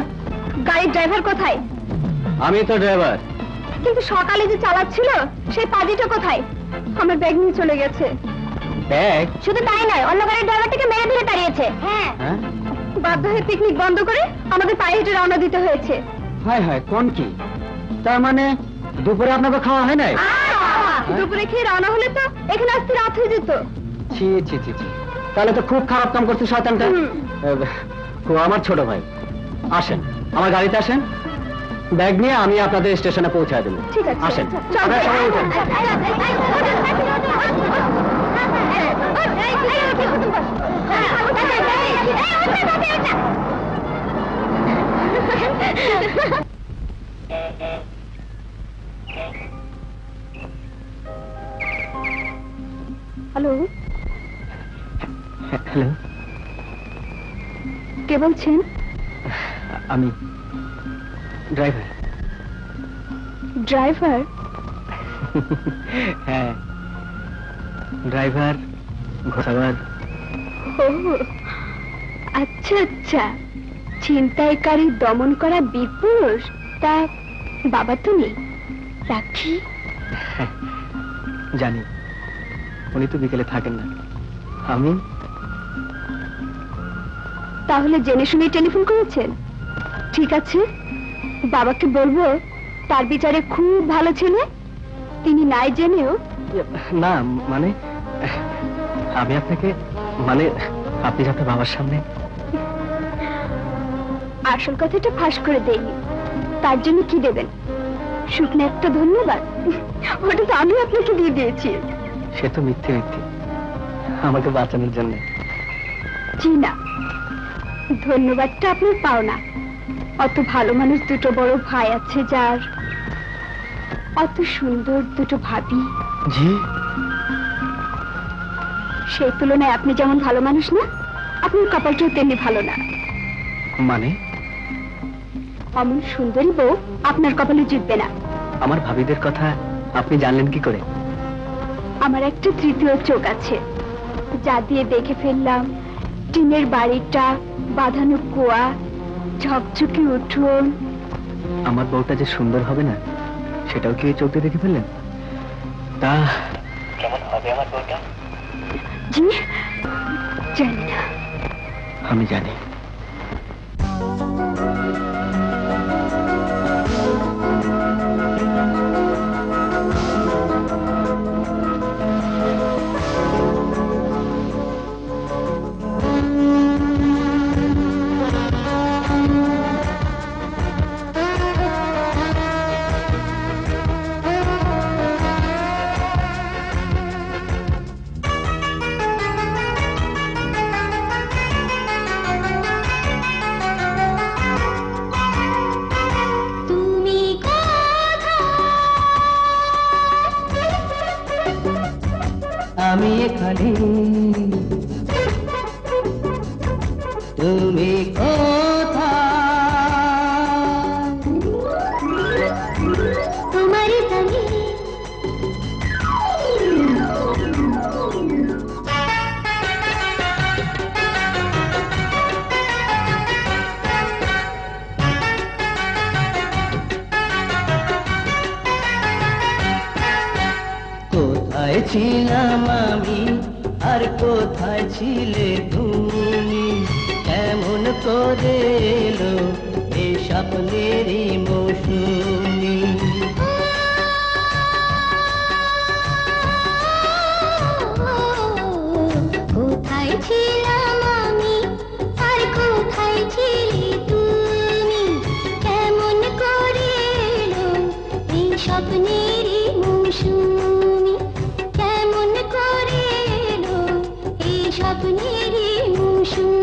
গাড়ির ড্রাইভার কোথায়? আমি তো ড্রাইভার। কিন্তু সকালে যে চালাচ্ছিল সেই পাজিটা কোথায়? আমার ব্যাগ নিয়ে চলে গেছে। ব্যাগ? শুধু তাই নয়, অন্য গাড়ির ড্রাইভারটাকে মেরে ধরে তাড়িয়েছে। হ্যাঁ, বাধ্য হয়ে পিকনিক বন্ধ করে আমাদের পায়ে হেঁটে রওনা দিতে হয়েছে। হায় হায়, কোন কি? তার মানে দুপুরে আপনাকে খাওয়া হয় নাই? দুপুরে খেয়ে রওনা হলে তো এখানে আসতে রাত হয়ে যেত। ছি ছি ছি ছি, তাহলে তো খুব খারাপ কাম করছে শয়তানটা। ও আমার ছোট ভাই, আসেন আমার গাড়িতে আসেন, ব্যাগ নিয়ে আমি আপনাদের স্টেশনে পৌঁছায় দেবো। ঠিক আছে, আসেন, চল। আপনারা সবাই উঠেন। হ্যালো, হ্যালো, কে বলছেন? আমি ড্রাইভার। ড্রাইভার? হ্যাঁ, ড্রাইভার, ঘোড়াবার। ও আচ্ছা আচ্ছা, ছিনতাইকারী দমন করা বীরপুরুষ। তা বাবা তো নেই, রাখি? জানি, উনি তো বিকেলে থাকেন না। আমি? তাহলে জেনে শুনে টেলিফোন করেছেন? ঠিক আছে, বাবাকে বলবো তার বিচারে খুব ভালো ছেলে, তিনি নাই জেনেও। না, মানে আমি আপনাকে, মানে আপনি যাতে বাবার সামনে। আসল কথাটা ফাঁস করে দেয়নি, তার জন্য কি দেবেন? শুকনো একটা ধন্যবাদ, ওটা তো আমি আপনাকে দিয়ে দিয়েছি। সে তো মিথ্যে মিথ্যে, আমাকে বাঁচানোর জন্য। জি না, ধন্যবাদটা আপনার পাওনা। অত ভালো মানুষ দুটো বড় ভাই আছে যার, অত সুন্দর দুটো ভাবি, জি সেই তুলনায় আপনি যেমন ভালো মানুষ না, আপনার কপালটাও তেমনি ভালো না। মানে অমন সুন্দরী বউ আপনার কপালে জুটবে না। আমার ভাবিদের কথা আপনি জানলেন কি করে? আমার একটা তৃতীয় চোখ আছে, যা দিয়ে দেখে ফেললাম টিনের বাড়িটা, বাঁধানো কুয়া, ঝকঝকে উঠোন। আমার বউটা যে সুন্দর হবে না সেটাও কি চোখ দিয়ে দেখে ফেললেন? তা কেমন হবে আমার বউটা? জি জানি না। আমি জানি। আমি এখানে, তুমি কোথায়? তোমারই জানি কোথায় ছিলাম আমি আর কোথায় ছিলে তুমি? কেমন করে এলো এই স্বপ্নেরই মৌসুমি? কোথায় ছিলাম আমি আর কোথায় ছিলে তুমি? কেমন করে এলো এই স্বপ্নেরই মৌসুমি? কেমন করে এলো এই স্বপ্নেরই মৌসুমি?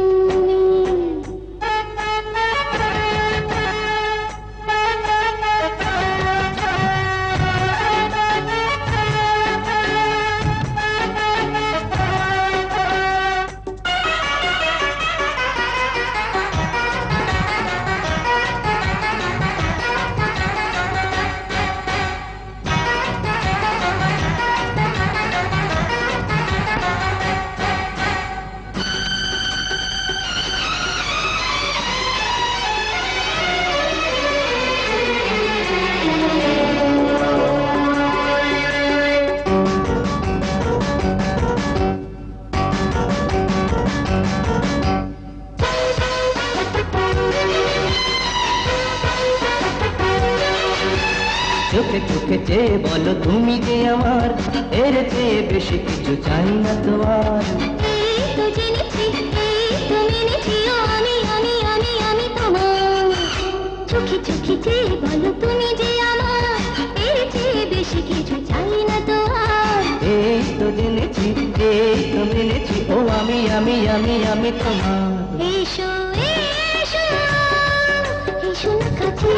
চোখে চোখে চেয়ে বলো তুমি যে আমার, এর চেয়ে বেশি কিছু চাই না তোমার। এই তো জেনেছি, এই তো মেনেছি, ও আমি আমি আমি আমি তোমার। চোখে চোখে চেয়ে বলো তুমি যে আমার, এর চেয়ে বেশি কিছু চাই না তোমার। এই তো জেনেছি, এই তো মেনেছি, ও আমি আমি আমি আমি তোমার। এসো এসো এসো না কাছে,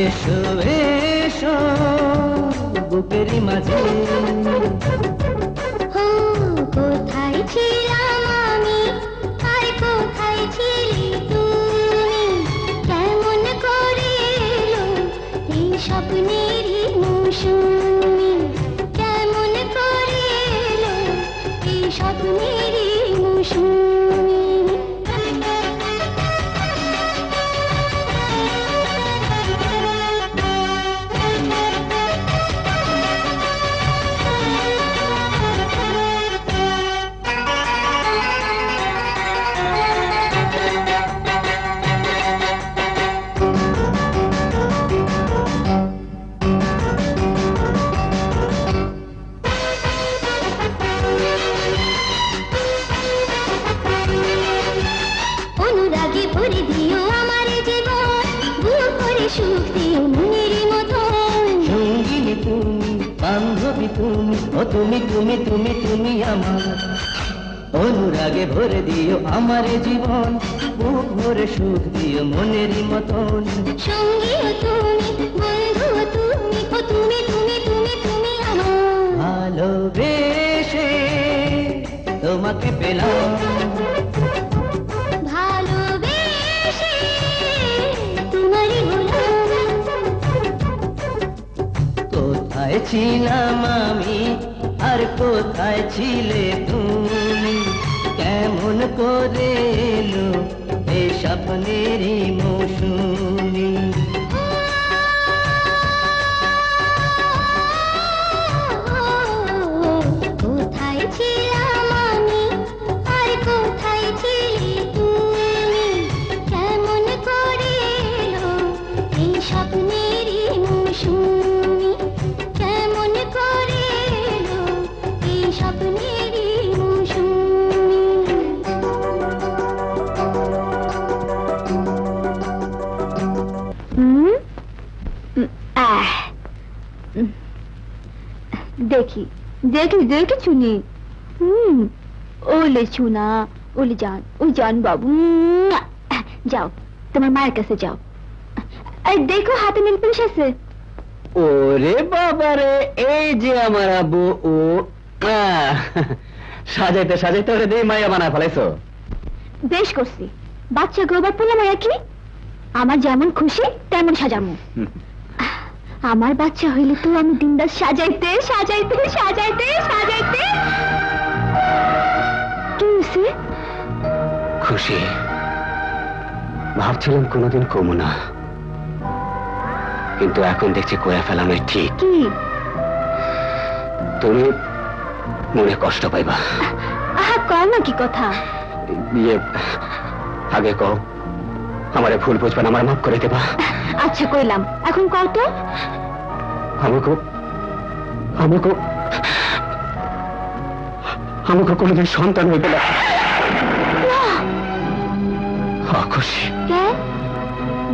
এসো এসো বুকেরই মাঝে। ও কোথায় ছিলাম আমি আর কোথায় ছিলে তুমি? কেমন করে এলো এই স্বপ্নেরই মৌসুমি? কেমন করে এলো এই স্বপ্নেরই মৌসুমি? অনুরাগে ভরে দিও আমার জীবন, বুক করে সুখ দিও মনের মতন। সঙ্গিনী তুমি, বান্ধবী তুমি, ও তুমি তুমি তুমি তুমি আমার। ও অনুরাগে ভরে দিও আমার জীবন, বুক ভরে সুখ দিও মনেরই মতন। সঙ্গীও তুমি, বন্ধুও তুমি, ও তুমি তুমি তুমি তুমি আমার। ভালোবেসে তোমাকে পেলাম, ভালোবেসে তোমারই হলাম। কোথায় ছিলাম আমি আর কোথায় ছিলে তুমি, কেমন করে এলো এই স্বপ্নেরই মৌসুমি। কোথায় ছিলাম আমি আর কোথায় ছিলে তুমি, কেমন করে এলো এই স্বপ্নেরই মৌসুমি, কেমন করে এলো এই স্বপ্নেরই মৌসুমি। দেখি দেখি দেখি চুনি। ওলে চুনা, ওলে যান, ওই যান বাবু। যাও তোমার মায়ের কাছে যাও। এই দেখো হাতে নীল পুলিশ আছে। ওরে বাবা রে, এই যে আমার আব্বু। ও সাজাইতে সাজাইতে ওরে দিয়ে মাইয়া বানায় ফেলাইছো। বেশ করছি, বাচ্চা গোবার পোলা মায়া কি, আমার যেমন খুশি তেমন সাজামু। আমার বাচ্চা হইলে তো আমি দিনদার সাজাইতে সাজাইতে সাজাইতে সাজাইতে। কি হয়েছে? খুশি, ভাবছিলাম কোনোদিন কমু না, কিন্তু এখন দেখছি কয়ে ফেলানোই ঠিক। কি? তুমি মনে কষ্ট পাইবা। আহা কও না কি কথা। ইয়ে, আগে কও আমারে ভুল বুঝবা না, আমার মাফ করে দেবা। আচ্ছা কইলাম, এখন কও তো। আমাকে আমাকে আমাকে কোনোদিন সন্তান হইবে না। খুশি। কে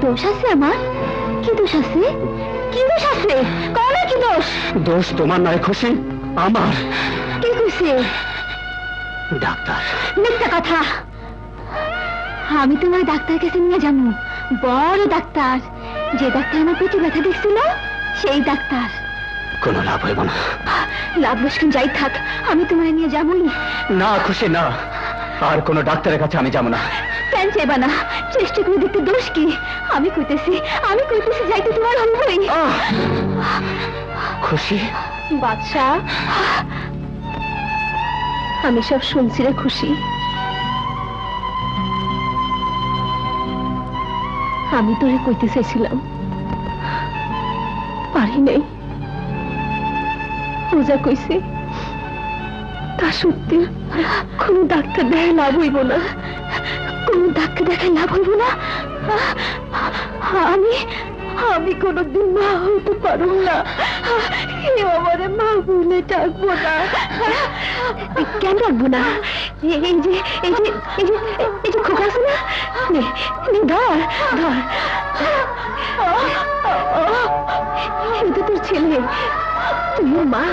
দোষ আছে আমার? কি দোষ আছে? কি দোষ আছে? কও না কি দোষ? দোষ তোমার নয় খুশি, আমার। কি কইছে? ডাক্তার। মিথ্যা কথা। আমি তোমার ডাক্তার কাছে নিয়ে যাবো, বড় ডাক্তার, যে ডাক্তার আমার পেটে ব্যথা দেখছিল সেই ডাক্তার। কোনো লাভ হইব না। লাভ লোকসান যাই থাক, আমি তোমার নিয়ে যাবই। না খুশি না, আর কোনো ডাক্তারের কাছে আমি যাব না। কেন চাইবা না? চেষ্টা করে দেখতে দোষ কি? আমি কইতেছি যাইতে তোমার হইবই। খুশি। বাদশা, আমি সব শুনছি রে খুশি। আমি তোরে কইতে চাইছিলাম, পারি নাই। রোজা কইছে তা সত্যি, কোন ডাক্তার দেখে লাভ হইব না, কোন ডাক্তার দেখে লাভ হইব না। আমি আমি কোনদিন মা হইতে পারব না। আমারে মা বলে ডাকবো না। কেন ডাকবো না? এই যে এই যে এই যে এই যে খোকা আছে না, ধর ধর, এটা তোর ছেলে, তুই মা।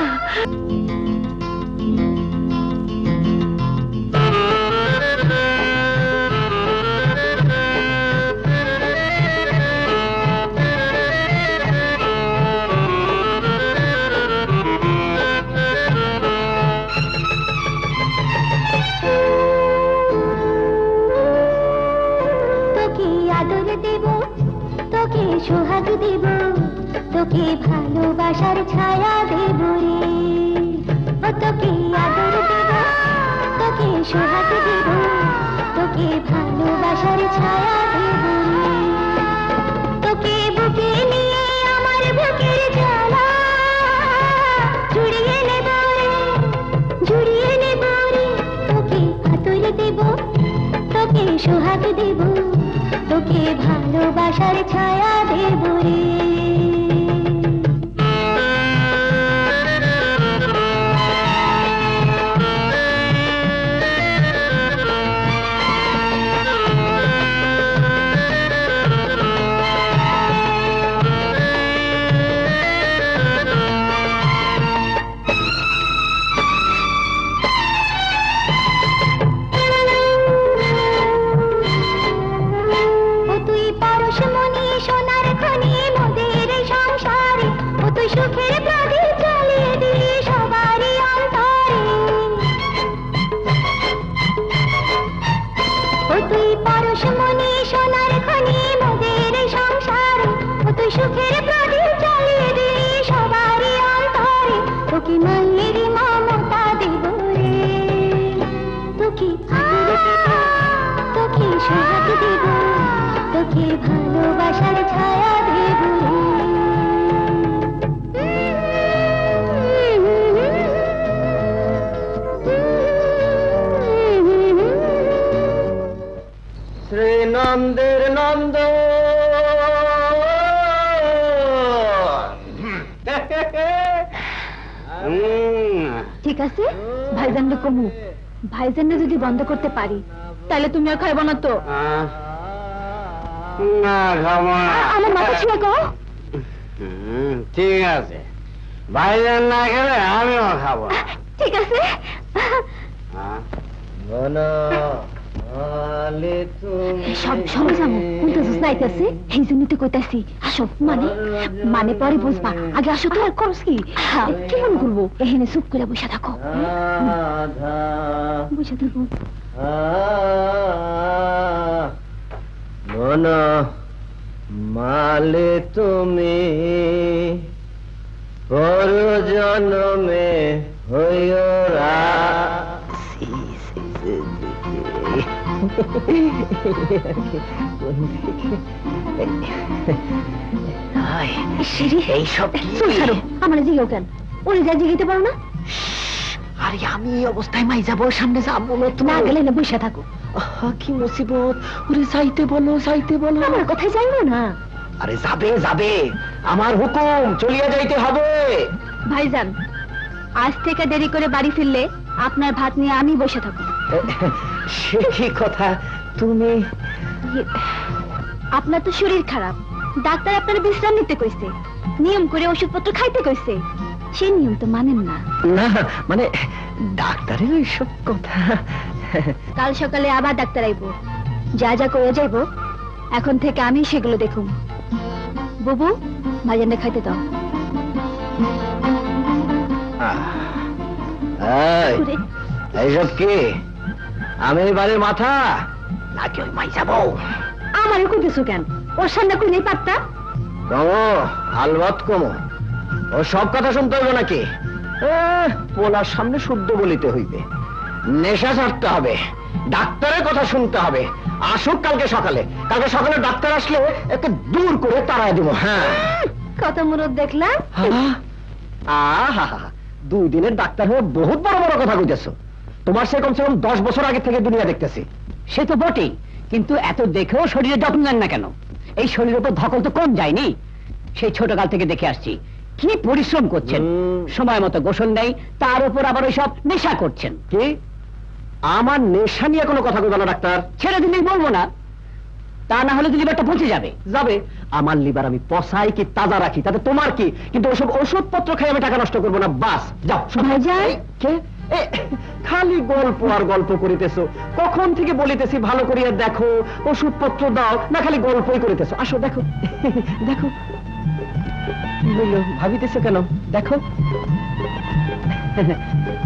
সোহাগ দেব তোকে, ভালোবাসার ছায়া দেব রে। ও তোকে আদর দেব, তোকে সোহাগ দেব, তোকে ভালোবাসার ছায়া দেব রে। তোকে বুকে নিয়ে আমার বুকের জ্বালা জুড়িয়ে নেব রে, জুড়িয়ে নেব রে। তোকে আদর দেব, তোকে সোহাগ দেব, তোকে ভালোবাসার ছায়া দেব রে। ঠিক আছে, ভাইজানকে কমু। ভাইজানকে যদি বন্ধ করতে পারি তাহলে তুমি আর খাইব না তো? না খাবো না। আমার মাথা ছুঁয়ে কো। ঠিক আছে, ভাইজান না খেলে আমিও খাবো না। ঠিক আছে। সব সবাই যাবো, উনতেছিস নাইতেছে, এই জন্য তো কইতাছি আসো। মানে পরে বুঝবা, আগে আসো তো। আর করস কি? কি মনে করবো? এখানে চুপ করে বসে থাকো, বসে থাকো। মন মালে তুমি পর জন্মে হইরা। এইসব আমার জিগেও কেন? ওরে যা জিগাইতে পারো না? আরে আমি এই অবস্থায় মাই যাবো, সামনে যাবো না তো। না গেলে না বসে থাকো। কি মুসিবত! ওরে যাইতে বলো, যাইতে বলো। আমার কথাই যাইবো না? আরে যাবে যাবে, আমার হুকুম, চলিয়া যাইতে হবে। ভাইজান, আজ থেকে দেরি করে বাড়ি ফিরলে আপনার ভাত নিয়ে আমি বসে থাকবো। সে কি কথা? তুমি আপনার তো শরীর খারাপ, ডাক্তার আপনার বিশ্রাম নিতে কইছে, নিয়ম করে ওষুধপত্র খাইতে কইছে, সেই নিয়ম তো মানেন না। না মানে ডাক্তারের এইসব কথা। কাল সকালে আবার ডাক্তার আইবো, যা যা করে যাইবো এখন থেকে আমি সেগুলো দেখুম। বুবু, ভাইজানকে খাইতে দাও। এই, এইসব কি? আমি বাড়ির মাথা নাকি ওই মাই যাবো? আমারও কইতেছো কেন? ওর সামনে কই নেই পাত্তা? কমো, আলবাত কমো। ও সব কথা শুনতে হইব নাকি? পোলার সামনে শুদ্ধ বলিতে হইবে, নেশা ছাড়তে হবে, ডাক্তারের কথা শুনতে হবে। আসুক কালকে সকালে, কালকে সকালে ডাক্তার আসলে একে দূর করে তাড়ায় দিব। হ্যাঁ, কত মুরত দেখলাম। আহা, 2 দিনের ডাক্তার হয়ে বহুত বড় বড় কথা কইতেছো। তোমার সে কমসে কম 10 বছর আগে থেকে দুনিয়া দেখতেছি। সে তো বটেই, কিন্তু এত দেখেও শরীরে যত্ন নেন না কেন? এই শরীরের উপর ধকল তো কম যায়নি। সেই ছোটকাল থেকে দেখে আসছি কি পরিশ্রম করছেন, সময় মতো গোসল নেই, তার উপর আবার ওই সব নেশা করছেন। কি? আমার নেশা নিয়ে কোনো কথা কইবা না ডাক্তার? ছেড়ে দিলেই বলবো না, তা না হলে তো লিভারটা পচে যাবে। যাবে, আমার লিভার আমি পচাই কি তাজা রাখি তাতে তোমার কি? কিন্তু ওসব ওষুধপত্র খেয়ে আমি টাকা নষ্ট করবো না। বাস যাও। ভাইজান, কে? খালি গল্প আর গল্প করিতেছো। কখন থেকে বলিতেছি ভালো করিয়া দেখো, ওষুধপত্র দাও, না খালি গল্পই করিতেছো। আসো দেখো, দেখো। ভাবিতেছো কেন? দেখো,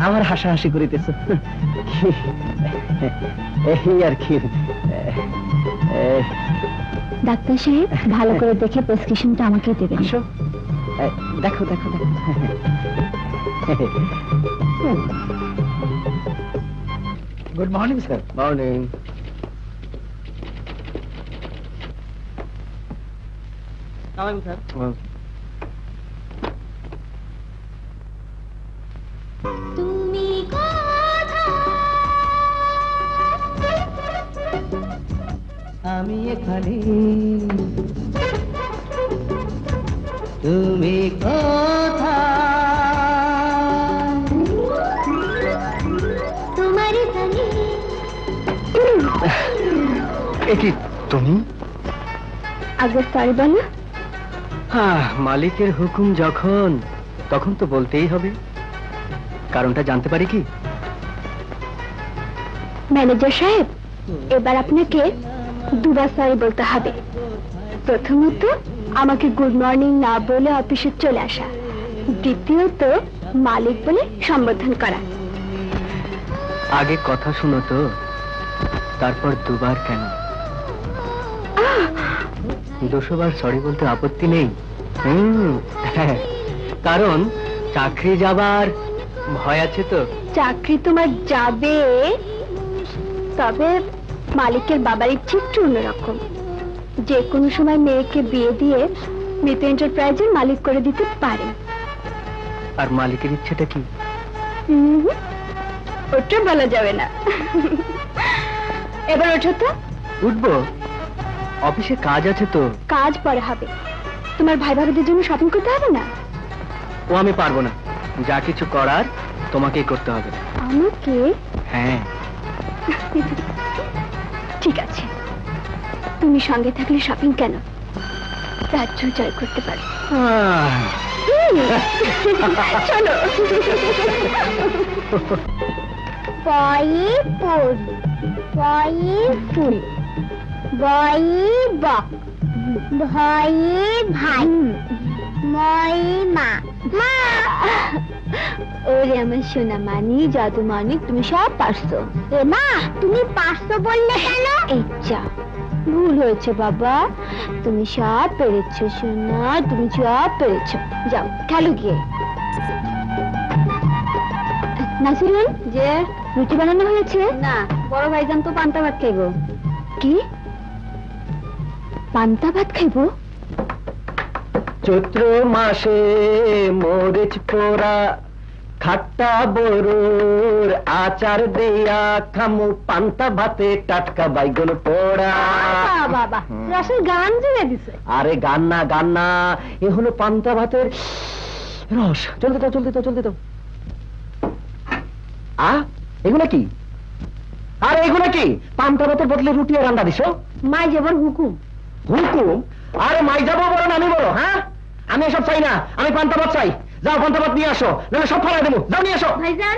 আমার হাসাহাসি করিতেছো। এই আর কি। ডাক্তার সাহেব, ভালো করে দেখে প্রেসক্রিপশনটা আমাকে দেবেন। আসো, দেখো দেখো দেখো। Good morning sir. Morning. Sir, তুমি কোথায়? আমি এখানে, তুমি কোথায়? তোমার গানে একি তুমি? আগে সরি বলো। মালিকের হুকুম যখন, তখন তো বলতেই হবে। কারণটা জানতে পারি কি? ম্যানেজার সাহেব, এবার আপনাকে দুবার সরি বলতে হবে। প্রথমত, আমাকে গুড মর্নিং না বলে অফিসে চলে আসা। দ্বিতীয়ত, মালিক বলে সম্বোধন করা। আগে কথা শুনো তো, তারপর দুবার কেন? 200 বার সরি বলতে আপত্তি নেই। কারণ চাকরি যাবার ভয় আছে তো। চাকরি তোমার যাবে, তবে মালিকের বাবার ইচ্ছে একটু অন্যরকম। যে কোনো সময় মেয়েকে বিয়ে দিয়ে মৃত এন্টারপ্রাইজের মালিক করে দিতে পারে। আর মালিকের ইচ্ছেটা কি? ওটা বলা যাবে না। এবার ওঠো তো। উঠবো, অফিসে কাজ আছে তো। কাজ পরে হবে, তোমার ভাই ভাবিদের জন্য শপিং করতে হবে না? ও আমি পারবো না, যা কিছু করার তোমাকেই করতে হবে। আমাকে? হ্যাঁ। ঠিক আছে, তুমি সঙ্গে থাকলে শপিং কেন, রাজ্য জয় করতে পারো। চলো। পয়ে পড়ি, পয়ে ফুল, বয়ে বক, ভয়ে ভাই, ময়ে মা। মা! ওরে আমার সোনা মানি, জাদু মানিক, তুমি সব পারছো। এ মা, তুমি পারছো বললে কেন? এই যা, ভুল হয়েছে বাবা, তুমি সব পেরেছো সোনা, তুমি সব পেরেছো। যাও খেলো গিয়ে। নাসিরুল, যে রুটি বানানো হয়েছে? না, বড় ভাইজান তো পান্তা ভাত খাইবো। কি পান্তা ভাত খাইবো? চৈত্র মাসে মরিচ পোড়া, খাট্টা বড়ুর আচার দিয়া খামু পান্তা ভাতে টাটকা বাইগন পোড়া। বাবা, রসের গান জুড়ে দিছে। আরে গান না, এ হলো পান্তা ভাতের রস। চলতে দাও। এগুলো কি? আরে এগুলো কি? পান্তা ভাতের বদলে রুটি আর রান্না দিছো? মাই যাবার হুকুম। হুকুম? আরে মাই যাবো বলো না আমি বলো? হ্যাঁ, আমি এসব চাই না, আমি পান্তা ভাত চাই। যাও পান্তা ভাত নিয়ে আসো, নাহলে সব ফেলা দেবো। যাও নিয়ে আসো। ভাইজান,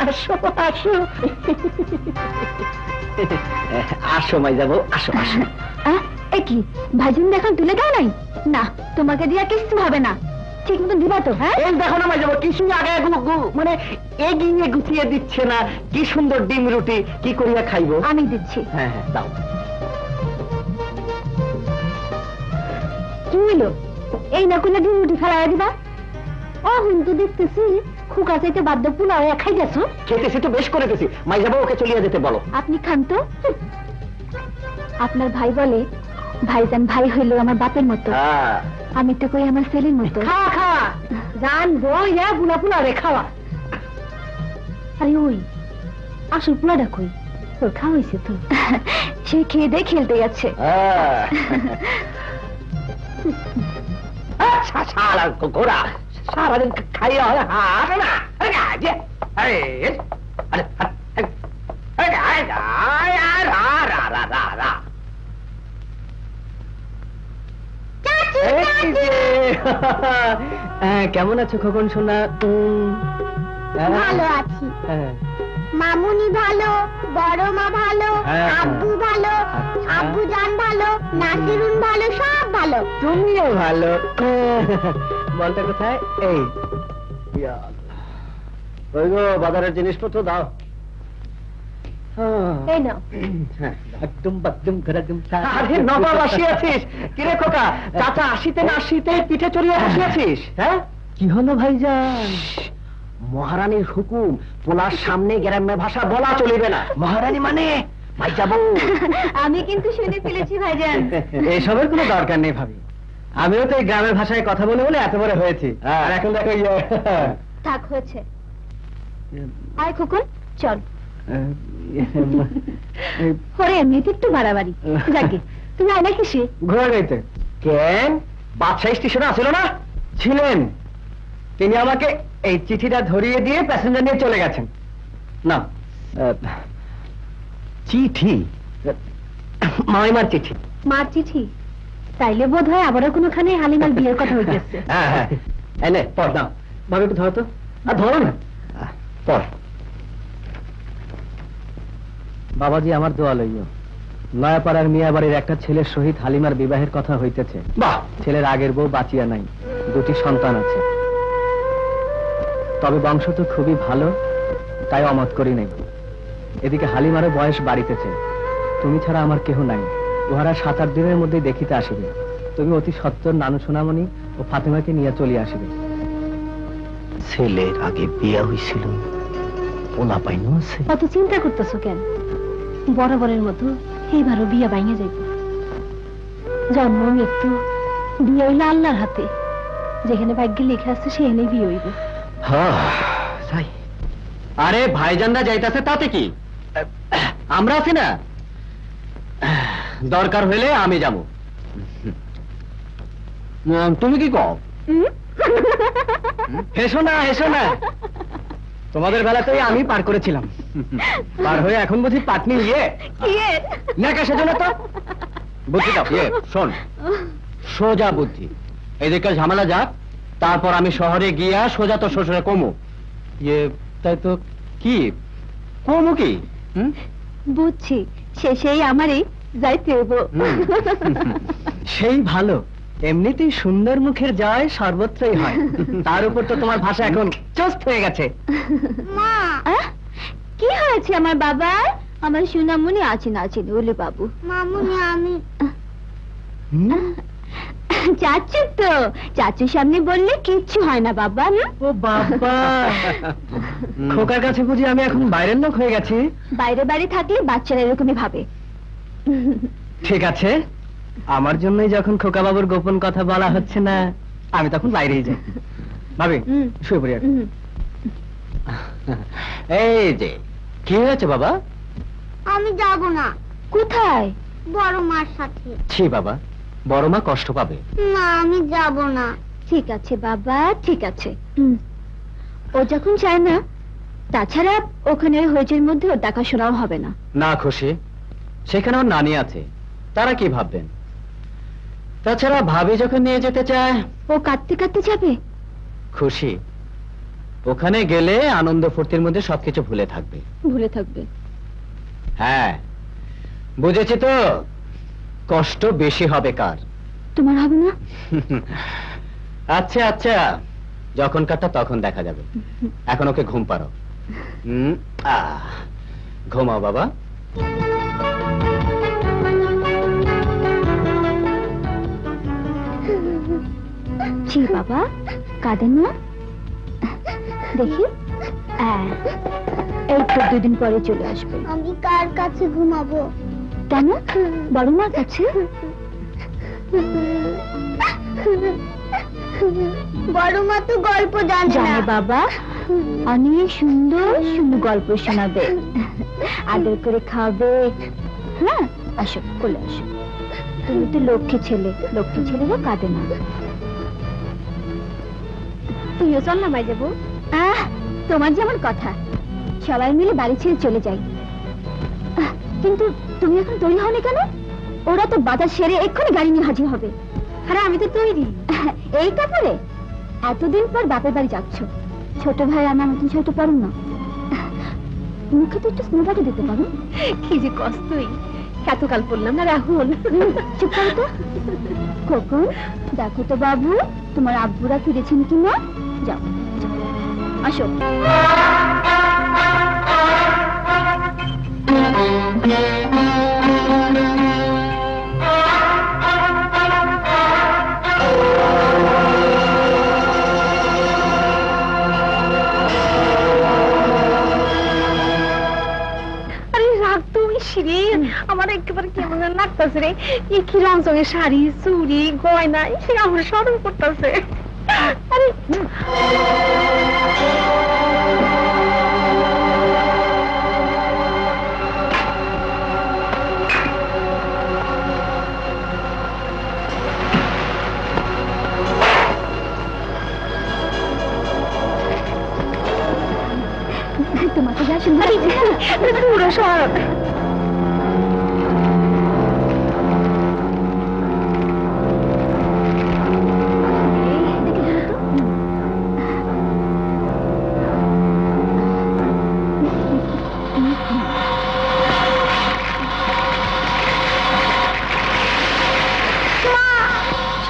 আসো আসো মাই যাবো, আসো। এ কি ভাইজান দেখান তুলে দাও নাই? না, তোমাকে দিয়া কিছু হবে না, ঠিক মতো দিবা তো? হ্যাঁ, এই দেখো না মাই যাবো, কি সুন্দর আগে মানে এগিয়ে গুছিয়ে দিচ্ছে না। কি সুন্দর ডিম রুটি, কি করিয়া খাইবো? আমি দিচ্ছি। হ্যাঁ, দাও। কি হইলো? এই না করলে ডিম রুটি ফেলাই দিবা? ও কিন্তু দেখতেছি খুকা চাইতে বাধ্য পোলাও খাই গেছো। খেতেছি তো বেশ করে গেছি, মাই যাবো, ওকে চলিয়ে যেতে বলো। আপনি খান তো। আপনার ভাই বলে ভাইজান ভাই হইলো আমার বাপের মতো, আমি তো কই আমার ছেলের মতো। খা জান বই বুলা পোলা রে খাওয়া। আরে ওই আসল পোলাটা কই? তোর খাওয়া হয়েছে তো? সে খেয়ে দিয়ে খেলতে গেছে। ঘোড়া সারাদিন খাইয়া আসে না। কেমন আছো খোকন সোনা? ভালো আছি। মামুনি ভালো, বড় মা ভালো, আব্বু ভালো, আব্বু জান ভালো, নাসিরুন ভালো, সব ভালো। তুমিও ভালো। বলটা কোথায়? এই ওই গো, বাজারের জিনিসপত্র দাও। এই নাও। আরে নবাব আসিয়াছিস? কিরে খোকা, চাচা আসিতে না আসিতে পিঠে চড়িয়ে বসিয়াছিস? হ্যাঁ, কি হলো ভাইজান? মহারানীর হুকুম, পোলার সামনে গ্রাম্য ভাষা বলা চলিবে না। মহারানী মানে ভাই যাবো। আমি কিন্তু শুনে ফেলেছি ভাইজান। এসবের কোনো দরকার নেই ভাবি, আমিও তো এই গ্রামের ভাষায় কথা বলে বলে এত বড় হয়েছি। আর এখন দেখো থাক, হয়েছে। আয় খোকন, চল। ওরে এমনিতে একটু বাড়াবাড়ি। যাকে তুমি আয় না কিসে? ঘোড়া গাইতে। কেন, বাদশাহ স্টেশনে আসিল না? ছিলেন, তিনি আমাকে এই চিঠিটা ধরিয়ে দিয়ে প্যাসেঞ্জার নিয়ে চলে গেছেন। না, চিঠি? মাইমার চিঠি? মার চিঠি? তাইলে বোধ হয় আবারও কোনোখানে হালিমার বিয়ের কথা হইতেছে। হ্যাঁ, এনে পড় দাও। ভাবে একটু ধরো তো। আর ধরো না, পড়। বাবাজি, আমার দোয়া লইও। নয়াপাড়ার মিয়াবাড়ির একটা ছেলের সহিত হালিমার বিবাহের কথা হইতেছে। বাহ! ছেলের আগের বউ বাঁচিয়া নাই, 2টি সন্তান আছে। তবে বংশ তো খুবই ভালো, তাই অমত করি নাই। এদিকে হালিমারও বয়স বাড়িতেছে, তুমি ছাড়া আমার কেহ নাই। উহারা 7-8 দিনের মধ্যেই দেখিতে আসিবে। তুমি অতি সত্বর নানু সোনামণি ও ফাতেমাকে নিয়ে চলিয়ে আসিবে। ছেলের আগে বিয়া হইছিল, পোলা পাইনো আছে। অত চিন্তা করতেছো কেন? বরাবরের মতো এইবারও বিয়ে ভাঙে যাইব। জন্ম মৃত্যু বিয়ে হইলে আল্লাহর হাতে, যেখানে ভাগ্যে লেখা আছে সেখানে বিয়ে হইব। আরে ভাইজানরা যাইতাছে তাতে কি? আমরা আছি না, দরকার হইলে আমি যাব। তুমি কি কও? হেসো না, হেসো না। তোমাদের বেলাতেই আমি পার করেছিলাম, পার হয়ে এখন বুঝি পাটনি ইয়ে না কে সেজন্য তো বুদ্ধি দাও। ইয়ে শোন, সোজা বুদ্ধি, এদিকে ঝামেলা যাক, তারপর আমি শহরে গিয়া সোজা তো শ্বশুরে কমু। ইয়ে তাই তো, কি কমু কি? বুঝছি, শেষেই আমারই যাইতে হইব। সেই ভালো, এমনিতেই সুন্দর মুখের জয় সর্বত্রই হয়, তার উপর তো তোমার ভাষা এখন চস্ত হয়ে গেছে। মা, কি হয়েছে আমার বাবার? আমার সুনামুনি আছে না আছে ওলে বাবু। মামুনি আমি চাচু তো, চাচুর সামনে বললে কিচ্ছু হয় না বাবা। ও বাবা, খোকার কাছে বুঝি আমি এখন বাইরের লোক হয়ে গেছি? বাইরে বাইরে থাকলে বাচ্চারা এরকমই ভাবে। ঠিক আছে, আমার জন্যই যখন খোকা বাবুর গোপন কথা বলা হচ্ছে না, আমি তখন বাইরেই যাই। ভাবি শুয়ে পড়ি এখন। এই যে কি হয়েছে বাবা? আমি যাব না। কোথায়? বড় মার সাথে। ছি বাবা, বড় মা কষ্ট পাবে। না, আমি যাব না। ঠিক আছে বাবা, ঠিক আছে। ও যখন চায় না, তাছাড়া ওখানে হয়েছের মধ্যে ওর দেখাশোনাও হবে না। না খুশি, সেখানে ওর নানি আছে, তারা কি ভাববেন? তাছাড়া ভাবি যখন নিয়ে যেতে চায়। ও কাঁদতে কাঁদতে যাবে? খুশি, ওখানে গেলে আনন্দ ফুর্তির মধ্যে সবকিছু ভুলে থাকবে। ভুলে থাকবে? হ্যাঁ, বুঝেছি তো। কষ্ট বেশি হবে কার? তোমার হবে না? আচ্ছা আচ্ছা, যখন কাটটা তখন দেখা যাবে। এখন ওকে ঘুম পাড়ো। ঘুমাও বাবা। জি বাবা, কাঁদেন না। দেখি, এই তো 2 দিন পরে চলে আসবে। আমি কার কাছে ঘুমাবো? কেন? বড় মার কাছে। বড় মা তো গল্প জানে না। জানে বাবা, অনেক সুন্দর সুন্দর গল্প শোনাবে, আদর করে খাওয়াবে। হ্যাঁ, আসো, কোলে আসো। তুমি তো লক্ষ্মী ছেলে, লক্ষ্মী ছেলেরা কাঁদে না। তুইও চল না মাই যাবো। তোমার যেমন কথা, সবাই মিলে বাড়ি ছেড়ে চলে যাই। কিন্তু তুমি এখন তৈরি হওনি কেন? ওরা তো বাজার সেরে এক্ষুনি গাড়ি নিয়ে হাজির হবে। আরে আমি তো তৈরি। এই কাপড়ে এতদিন পর বাপের বাড়ি যাচ্ছ, ছোট ভাই আমার নতুন শাড়িটা পরুন না। মুখে তো একটু স্নোবাটা দিতে পারো। কি যে কষ্টই, এতকাল পড়লাম না রাহুল। চুপ করো তো। খোকন, দেখো তো বাবু, তোমার আব্বুরা ফিরেছেন কিনা। যাও, আসো। আমার একেবারে কেমন লাগতেছে রে। এই কি রং চঙের শাড়ি, চুড়ি, গয়না, সে আমার স্মরণ করতেছে। আরে তোমাকে যা সুন্দর পুরো সব।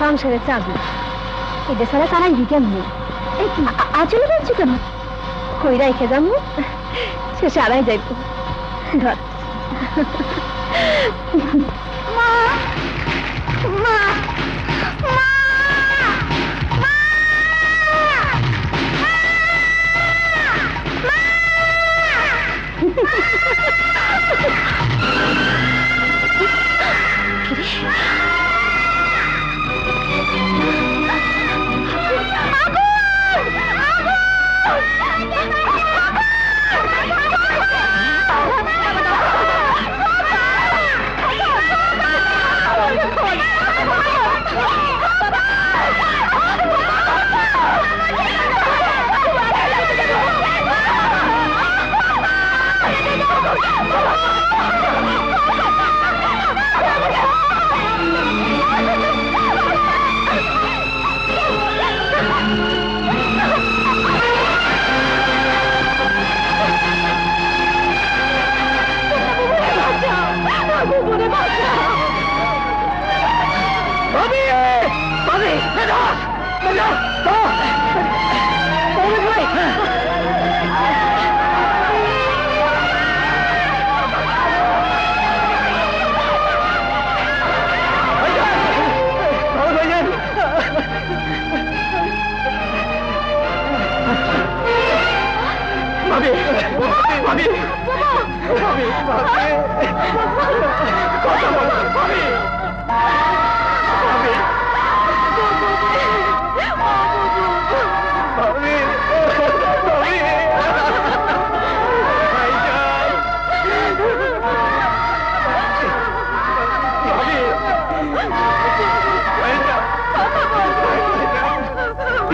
সংসারের চাবি, এটা ছাড়া তারা বিজ্ঞান নেই। আচলে যাচ্ছ কেন? কই রেখে যাবো, সে সারাই যাইব। ধর। মা, মা,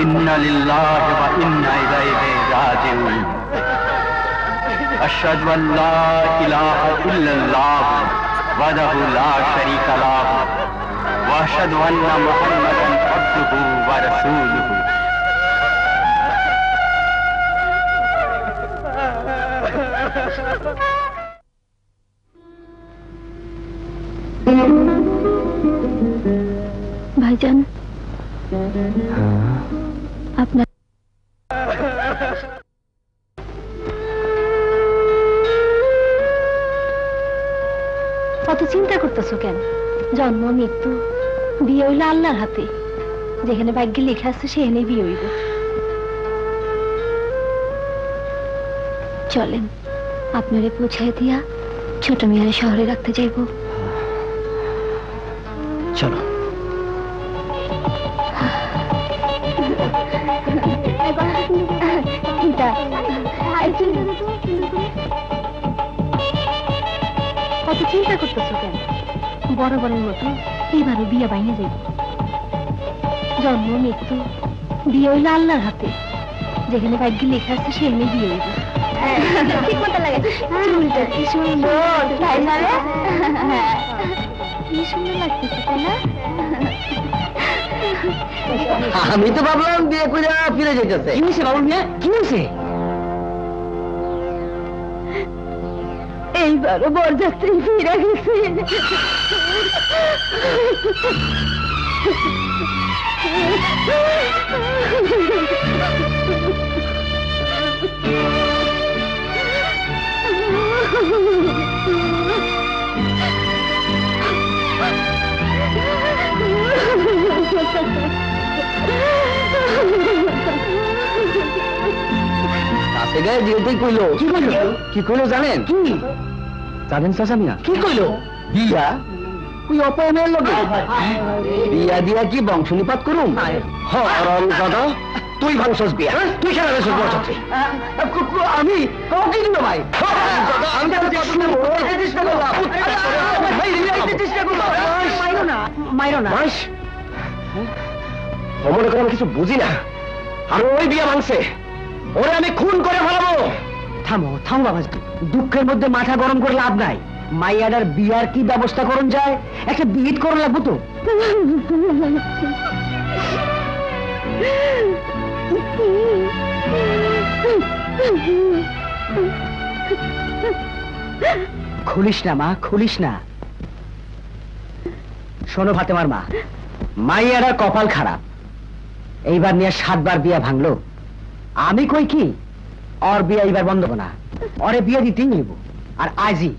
इन्ना लिल्लाहि व इन्ना इलैहि राजिऊन अशहदु अल्ला इलाहा इल्लल्लाह वहदहु ला शरीका लहु व अशहदु अन्ना मुहम्मदन अब्दुहु व रसूलुहु। ভাইজান আপনার কত চিন্তা করতেছো কেন? জন্ম মৃত্যু বিয়ে হইলে আল্লাহর হাতে, যেখানে ভাগ্যে লেখা আছে সেখানে বিয়ে হইব। চলেন আপনারে পৌঁছায় দিয়া ছোট মেয়ের শহরে রাখতে যাইব। চলো। কত চিন্তা করতেছো কেন? বরাবরের মতো এবারও বিয়ে বাইনে যাইব। জন্ম মৃত্যু বিয়ে হইলে আল্লাহর হাতে, যেখানে ভাগ্যে লেখা আছে সেখানে বিয়ে হইব। ঠিক মতো লাগে। চুলটা কি সুন্দর, তাই না রে? কি সুন্দর লাগতেছে, তাই না? আমি তো ভাবলাম বিয়ে করে ফিরে যেতেছে। কি হয়েছে বাবুল মিয়া, কি হয়েছে? এইবারও বরযাত্রী ফিরে গেছে। কাছে গায়ে যেতেই কইলো। কি কইলো? কি কইলো জানেন? কি জানেন চাচা মিয়া? কি কইলো? বিয়া ওই অপয়নের লোকে বিয়া দিয়া কি বংশ নিপাত করুন? হরম দাদা, তুই ভাঙছস বিয়া, তুই কেন বেশ বলছিস? আমি কি দিল ভাই? আমি চেষ্টা করলাম। মাইরো না, মাইরো না। মনে করে আমি কিছু বুঝি না, আর ওই বিয়া ভাঙছে, ওরে আমি খুন করে ফেলাবো। থামো থামো বাবা, দুঃখের মধ্যে মাথা গরম করে লাভ নাই। মাইয়াডার বিয়ার কি ব্যবস্থা করুন যায়, একটা বিহিত করে লাগবো তো। খুলিস না মা, খুলিস না। শোনো ফাতেমার মা, মাইয়াডার কপাল খারাপ, এইবার নিয়ে 7 বার বিয়া ভাঙলো। আমি কই কি ওর বিয়া এইবার বন্ধ না, ওরে বিয়ে দিতেই নিব। আর আজই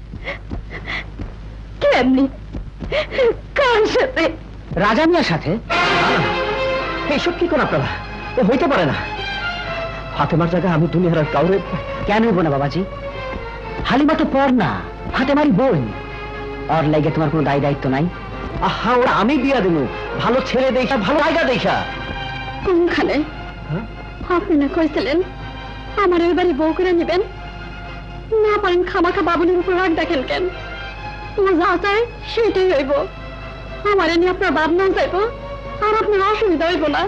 কেমনি? কার সাথে? রাজা মিয়ার সাথে। এইসব কি কোন আপনারা? এ হইতে পারে না। ফাতেমার জায়গায় আমি দুনিয়ার আর কাউরে কেন হইব না বাবাজি? হালিমা তো পর না, ফাতেমারই বোন। ওর লাগে তোমার কোনো দায় দায়িত্ব নাই? আহা, ওরা আমি বিয়া দেব ভালো ছেলে দেখা, ভালো জায়গা দেখা। কোনখানে? আপনি না কইছিলেন আমার ওই বাড়ি বউ করে নেবেন? না পারেন খামাখা বাবুলের উপর রাগ দেখেন কেন? ও যা চায় সেটাই হইব। আমারে নিয়ে আপনার ভাবনা যাইব, আর আপনার অসুবিধা হইব না।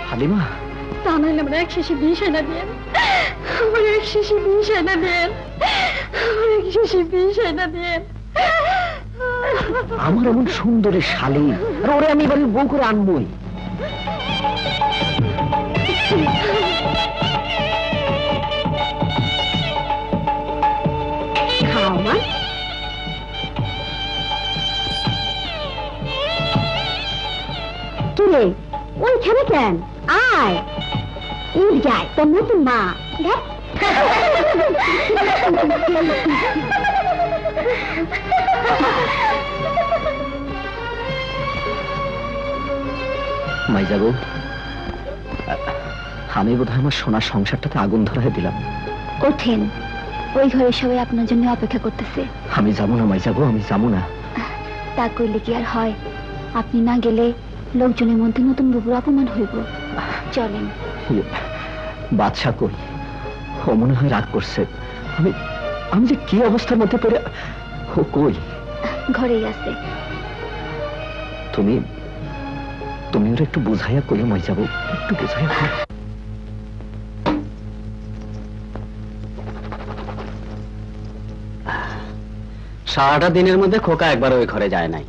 হালিমা, তা নাহলে আমরা 1 শিশি বিষ এনে দেন, আমার 1 শিশি বিষ এনে দেন, আমার 1 শিশি বিষ এনে দেন। আমার এমন সুন্দরী শালী, আর ওরে আমি বাড়ির বউ করে আনবই। খাওয়া কিরে ওইখানে কেন? আয় উঠ যায় তোর নতুন মা। মাইজাগো, আমি বোধহয় আমার সোনার সংসারটাতে আগুন ধরাই দিলাম। ওঠেন, ওই ঘরে সবাই আপনার জন্য অপেক্ষা করতেছে। আমি যাবো না মাইজাগো, আমি যাবো না। তা করলে কি আর হয়? আপনি না গেলে লোকজনের মধ্যে নতুন বুবুর অপমান হইব। চলেন। বাদশা কই? ও মনে হয় রাগ করছে। আমি আমি যে কি অবস্থার মধ্যে পড়ে। ও কই? ঘরেই আছে। তুমি তুমি ওরা একটু বুঝাইয়া কইও মাইজাগো, একটু বুঝাইয়া কইও। সারাটা দিনের মধ্যে খোকা একবার ওই ঘরে যায় নাই,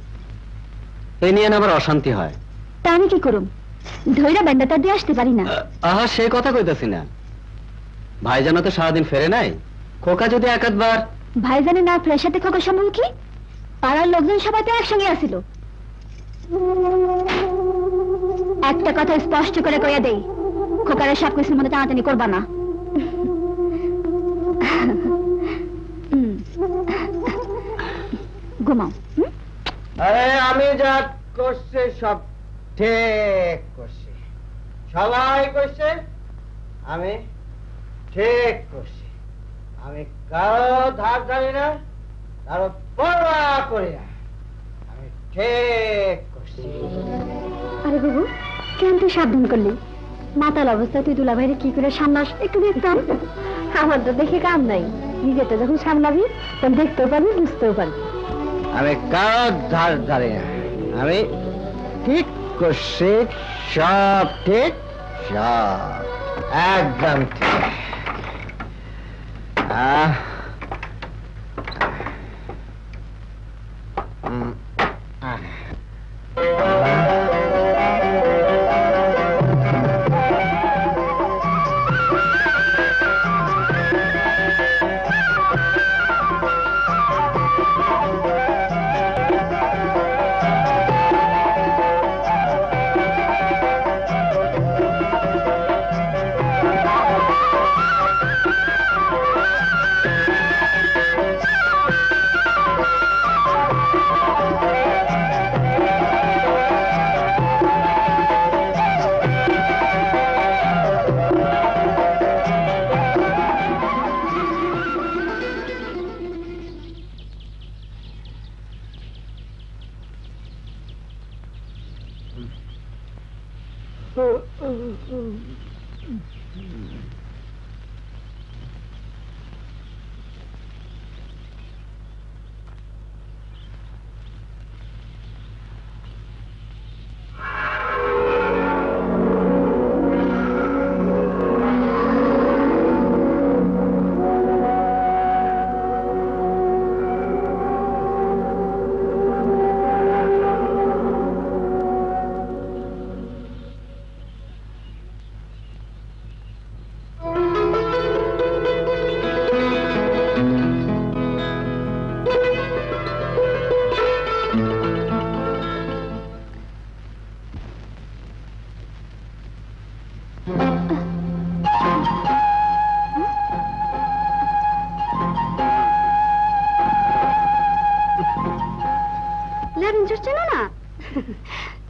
এ নিয়ে আবার অশান্তি হয়। তা আমি কি করুম? ধৈরা বেন্দাটা দিয়ে আসতে পারি না। আহা, সে কথা কইতেছি না। ভাইজান তো সারাদিন ফেরে নাই, খোকা যদি একাধবার। ভাইজানে না ফেরার সাথে খোকার সম্বন্ধ কি? পাড়ার লোকজন সবাই তো একসঙ্গে আসিল। একটা কথা স্পষ্ট করে কইয়া দেই, খোকারে সব কিছুর মধ্যে টানাটানি করবা না। ঘুমাও। আরে আমি যা করছে সব ঠিক করছি, সবাই করছে, আমি ঠিক করছি। আমি কারো ধার ধারি না, কারো পরোয়া করি না, আমি ঠিক করছি। আরে বাবু, কেন তুই সাবধান করলি? মাতাল অবস্থায় তুই দুলা ভাইরে কি করে সামলাস একটু দেখতাম। আমার তো দেখে কাম নাই, নিজেটা যখন সামলাবি তখন দেখতেও পারবি, বুঝতেও পারবি। আমি কারো ধার ধারি না, আমি ঠিক করছি, সব ঠিক, সব একদম ঠিক।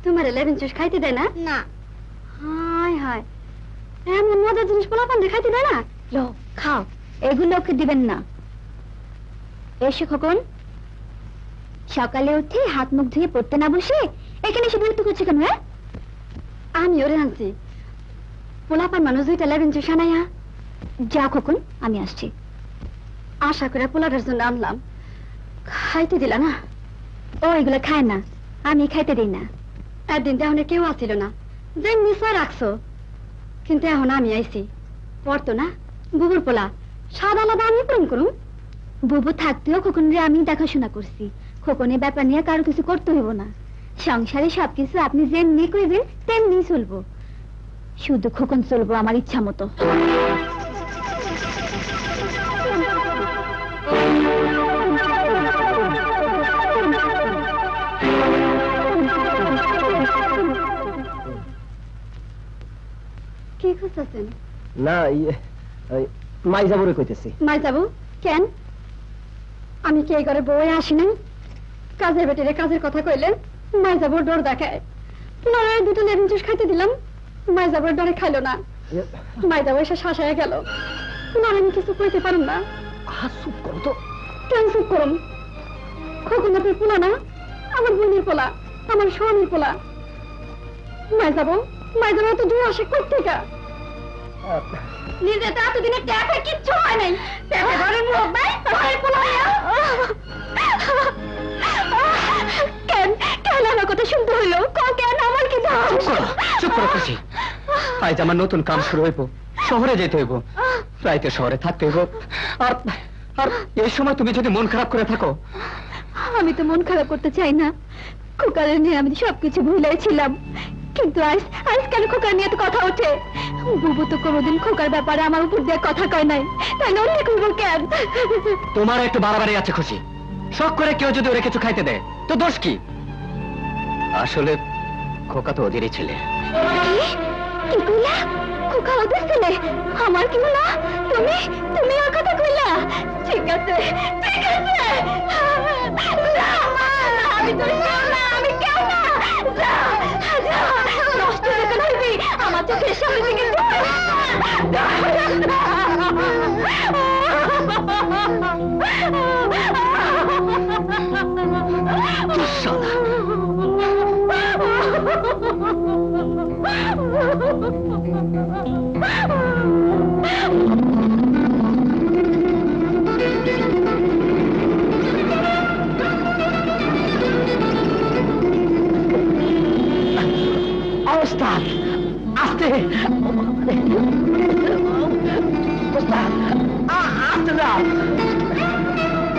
তোমার লেমন জুস খাইতে দেয় না? না। হায় হায়, এমন মজার জিনিস পোলাপানদের খাইতে দেয় না? লো খাও, এগুলো ওকে দিবেন না। এসে খোকন, সকালে উঠে হাত মুখ ধুয়ে পড়তে না বসে এখানে এসে বিরক্ত করছে কেন? হ্যাঁ, আমি ওরে আনছি, পোলাপান মানুষ দুইটা লেমন জুস আনাইয়া। যা খোকন, আমি আসছি। আশা করে পোলাটার জন্য আনলাম, খাইতে দিলা না? ও এগুলো খায় না, আমি খাইতে দিই না। একদিন তেমন কেউ আসছিল না, যেমনি রাখছো, কিন্তু এখন আমি আইছি। পড়তো না বুবুর পোলা, সাদা আলাদা আমি প্রেম করুন। বুবু থাকতেও খোকনরে আমি দেখাশোনা করছি। খোকনের ব্যাপার নিয়ে কারো কিছু করতে হইব না। সংসারে সবকিছু আপনি যেমনি করবেন তেমনি চলবো, শুধু খোকন চলবো আমার ইচ্ছা মতো। কি খুঁজতেছেন? না মাই যাবো কইতেছি। মাই যাবো কেন? আমি কি এই ঘরে বউয়ে আসি নাই? কাজের বেটিরে কাজের কথা কইলে মাই যাবো ডর দেখায়। নড়ায় দুটো লেবু জুস খাইতে দিলাম, মাই যাবো ডরে খাইলো না। মাই যাবো এসে শাসায় গেল। নড়ে আমি কিছু কইতে পারুম না। চুপ করো তো। কেন চুপ করুন? খোকন আপনার পোলা না, আমার বোনের পোলা, আমার স্বামীর পোলা। মাই যাবো তো দূর আসে কোথেকে? নিজে তো এতদিনে ট্যাপে কিচ্ছু হয় নাই। ট্যাপে ঘরের মুখ ভাই ঘরের পোলা কেন কেন আমার কথা শুনতে হইলো? কেন আমার কি চুপ করো খুশি। আজ আমার নতুন কাম শুরু হইব, শহরে যেতে হইব, রাইতে শহরে থাকতে হইব। আর আর এই সময় তুমি যদি মন খারাপ করে থাকো। আমি তো মন খারাপ করতে চাই না। খোকারে নিয়ে আমি সবকিছু ভুলেছিলাম, কিন্তু আজ আজ কেন খোকার নিয়ে তো কথা ওঠে? বুবু তো কোনোদিন খোকার ব্যাপারে আমার উপর দিয়ে কথা কয় নাই, তাহলে অন্য করবো কেন? তোমার একটু বাড়াবাড়ি আছে খুশি। শখ করে কেউ যদি ওরে কিছু খাইতে দেয় তো দোষ কি? আসলে খোকা তো ওদেরই ছেলে। কি কইলা? খোকা ওদের ছেলে? আমার কি হলো? তুমি তুমি ওর কথা কইলা? ঠিক আছে ঠিক আছে। না, মা, আমি তোর কেউ না, আমি কেউ না। যা, যা, নষ্ট যখন হইবি আমার চোখের সামনে থেকে ওস্তাদ আস্তে ওস্তাদ আস্তে যাও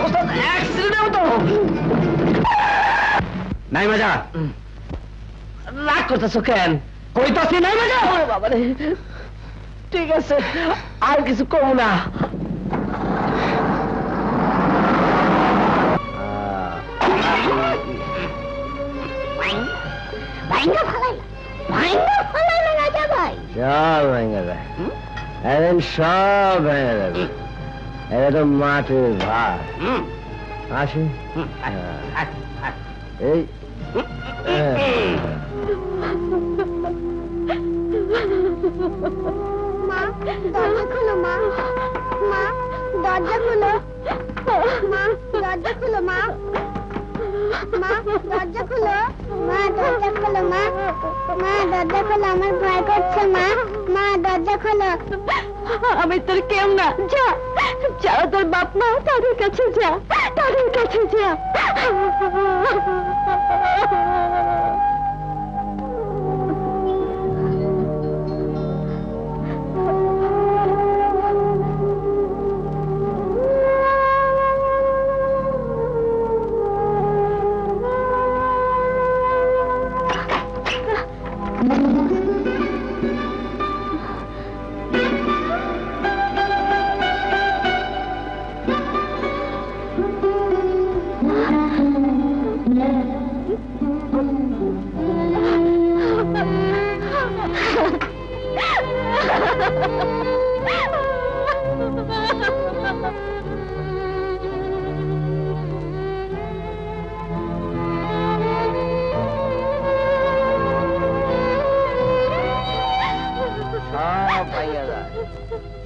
ওস্তাদ অ্যাক্সিডেন্ট তো নাই মজা রাগ করতেছো কেন? কইতাছি নাই মজা। বাবা রে ঠিক আছে আর কিছু কমো না। সব ভেঙে যায়, একদিন সব ভেঙে যাবে। এটা তো মাটির ভাত। আসি এই মা দরজা খোলো, মা মা দরজা খোলো, মা দরজা খোলো, মা মা দরজা খোলো, মা দরজা খোলো, মা মা দরজা খোলো, আমার ভয় করছে, মা মা দরজা খোলো। আমি তোর কেউ না। যা, যারা তোর বাপ মা তাদের কাছে যা, তাদের কাছে যা।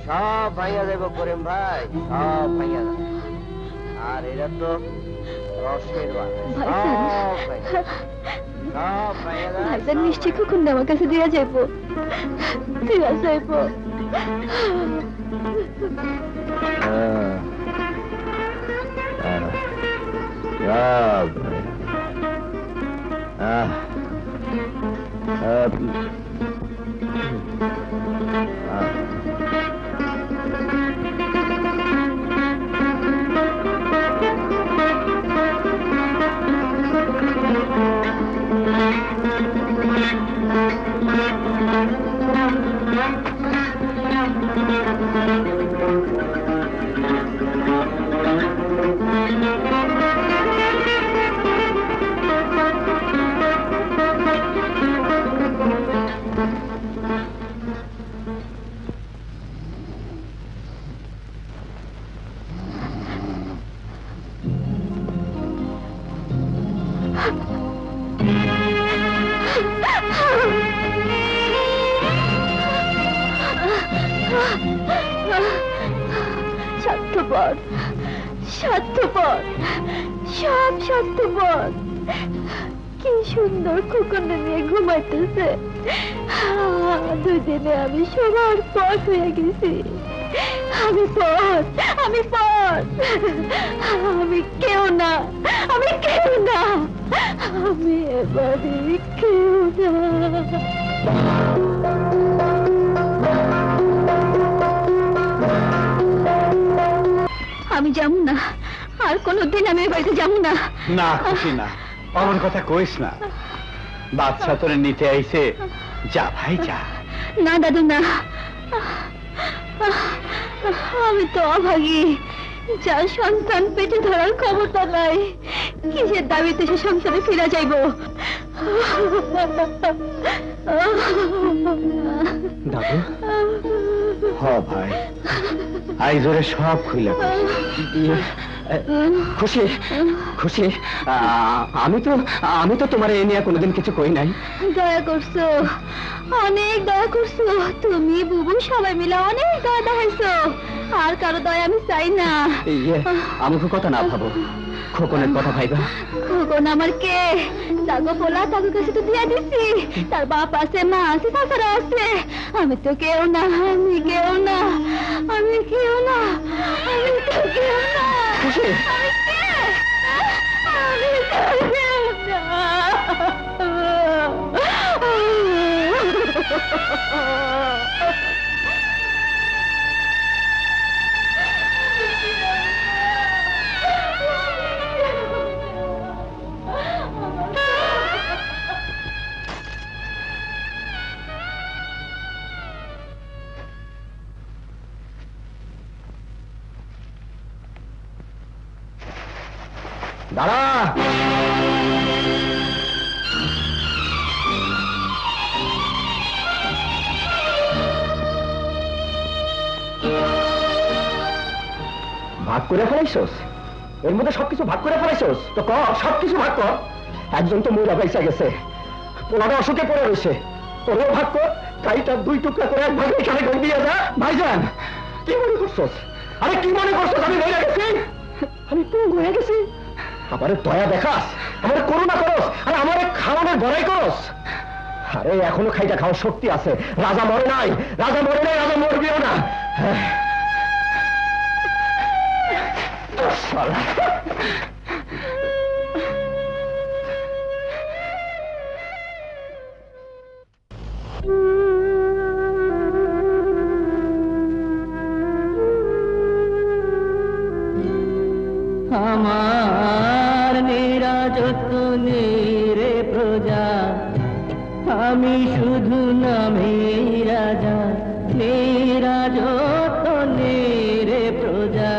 সব ভাইয়া দেব করিম ভাই, সব ভাইয়া দেব। আর এরা তো রসের ভাইজান নিশ্চয় কখন আমার কাছে দিয়া যাইব, দিয়া যাইব। স্বার্থপর, স্বার্থপর, সব স্বার্থপর। কি সুন্দর খোকনে নিয়ে ঘুমাইতেছে। দুদিনে আমি সবার পথ হয়ে গেছি। আমি পথ, আমি পথ, আমি কেউ না, আমি কেউ না, আমি এবারে কেউ না। আমি যাবো না, আর কোনোদিন আমি এ বাড়িতে যাবো না। না খুশি না, অমন কথা কইস না। বাচ্চা তোরে নিতে আইছে, যা ভাই যা। না দাদু না, আমি তো অভাগী, যার সন্তান পেটে ধরার ক্ষমতা নাই, কিসের দাবিতে সে সংসারে ফিরা যাইব? দাদু হ ভাই, আইজরে সব খুইলা খুশি খুশি। আমি তো তোমার এ নিয়ে কোনোদিন কিছু কই নাই। দয়া করছো, অনেক দয়া করছো। তুমি বুবু সবাই মিলে অনেক দয়া দেখাইছো। আর কারো দয়া আমি চাই না। আমাকে কথা না ভাবো, খোকনের কথা ভাইবা। খোকন আমার কে? তাগো পোলা, তাগো কাছে তো দিয়া দিছি। তার বাপ আছে, মা আছে, তাছাড়া আছে। আমি তো কেউ না, আমি কেউ না, আমি কেউ না, আমি তো কেউ না। খুশি আমি কে? আমি তো কেউ না। দাঁড়া। ভাগ করে ফেলাইছস? এর মধ্যে সবকিছু ভাগ করে ফেলাইছস? তো কর, সবকিছু ভাগ কর। একজন তো মহিলা পয়সা গেছে, পোলাটা অসুখে পড়ে রয়েছে, তোরও ভাগ কর। গাড়িটা 2 টুকরা করে এক ভাগে এখানে গড় দিয়ে যা। ভাইজান কি মনে করছস? আরে কি মনে করছস আমি মরে গেছি? আমি তো মরে গেছি? আমারে দয়া দেখাস, আমারে করুণা করস, আর আমারে খাওয়ানোর বড়াই করস। আরে এখনো খাইটা খাওয়ার শক্তি আছে। রাজা মরে নাই, রাজা মরে নাই, রাজা মরবিও না। আমার নিরাযত্নে রে প্রজা, আমি শুধু নামে রাজা। নিরাযত্নে রে প্রজা,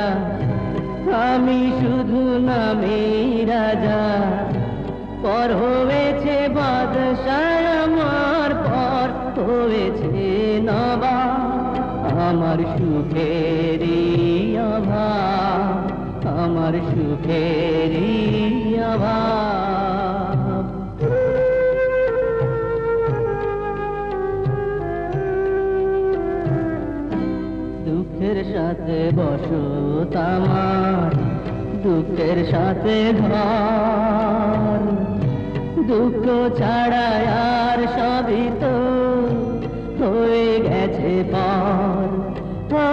আমি শুধু নামে রাজা। পর হয়েছে বাদশাহ আমার, পর হয়েছে নবাব। আমার সুখেরই অভাব, আমার সুখেরই অভাব। দুঃখের সাথে বসত আমার, দুঃখের সাথে ঘর। দুঃখ ছাড়া আর সবই তো হয়ে গেছে পর। ও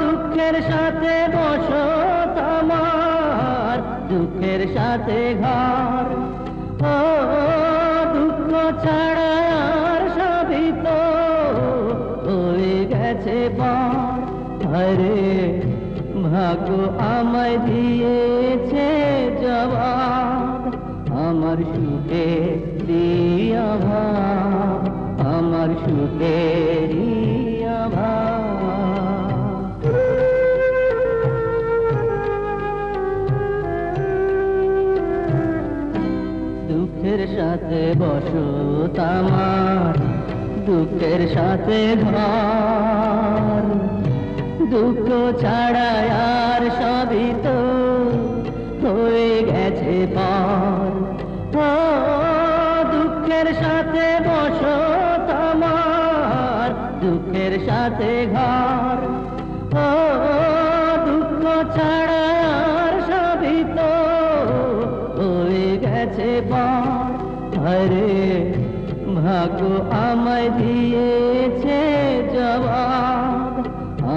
দুঃখের সাথে বসত আমার, দুঃখের সাথে ঘর। ও দুঃখ ছাড়া আর সবই তো হয়ে গেছে পর। আরে ভাগ্য আমায় দিয়েছে জবাব। আমার সুখে অভাব, আমার সুখেরই অভাব। দুঃখের সাথে বসত আমার, দুঃখের সাথে ঘর। দুঃখ ছাড়া আর সবই তো হয়ে গেছে পর। ও দুঃখের সাথে বসত আমার, দুঃখের সাথে ঘর। ও রে ভাগ্য আমায় দিয়েছে জবাব,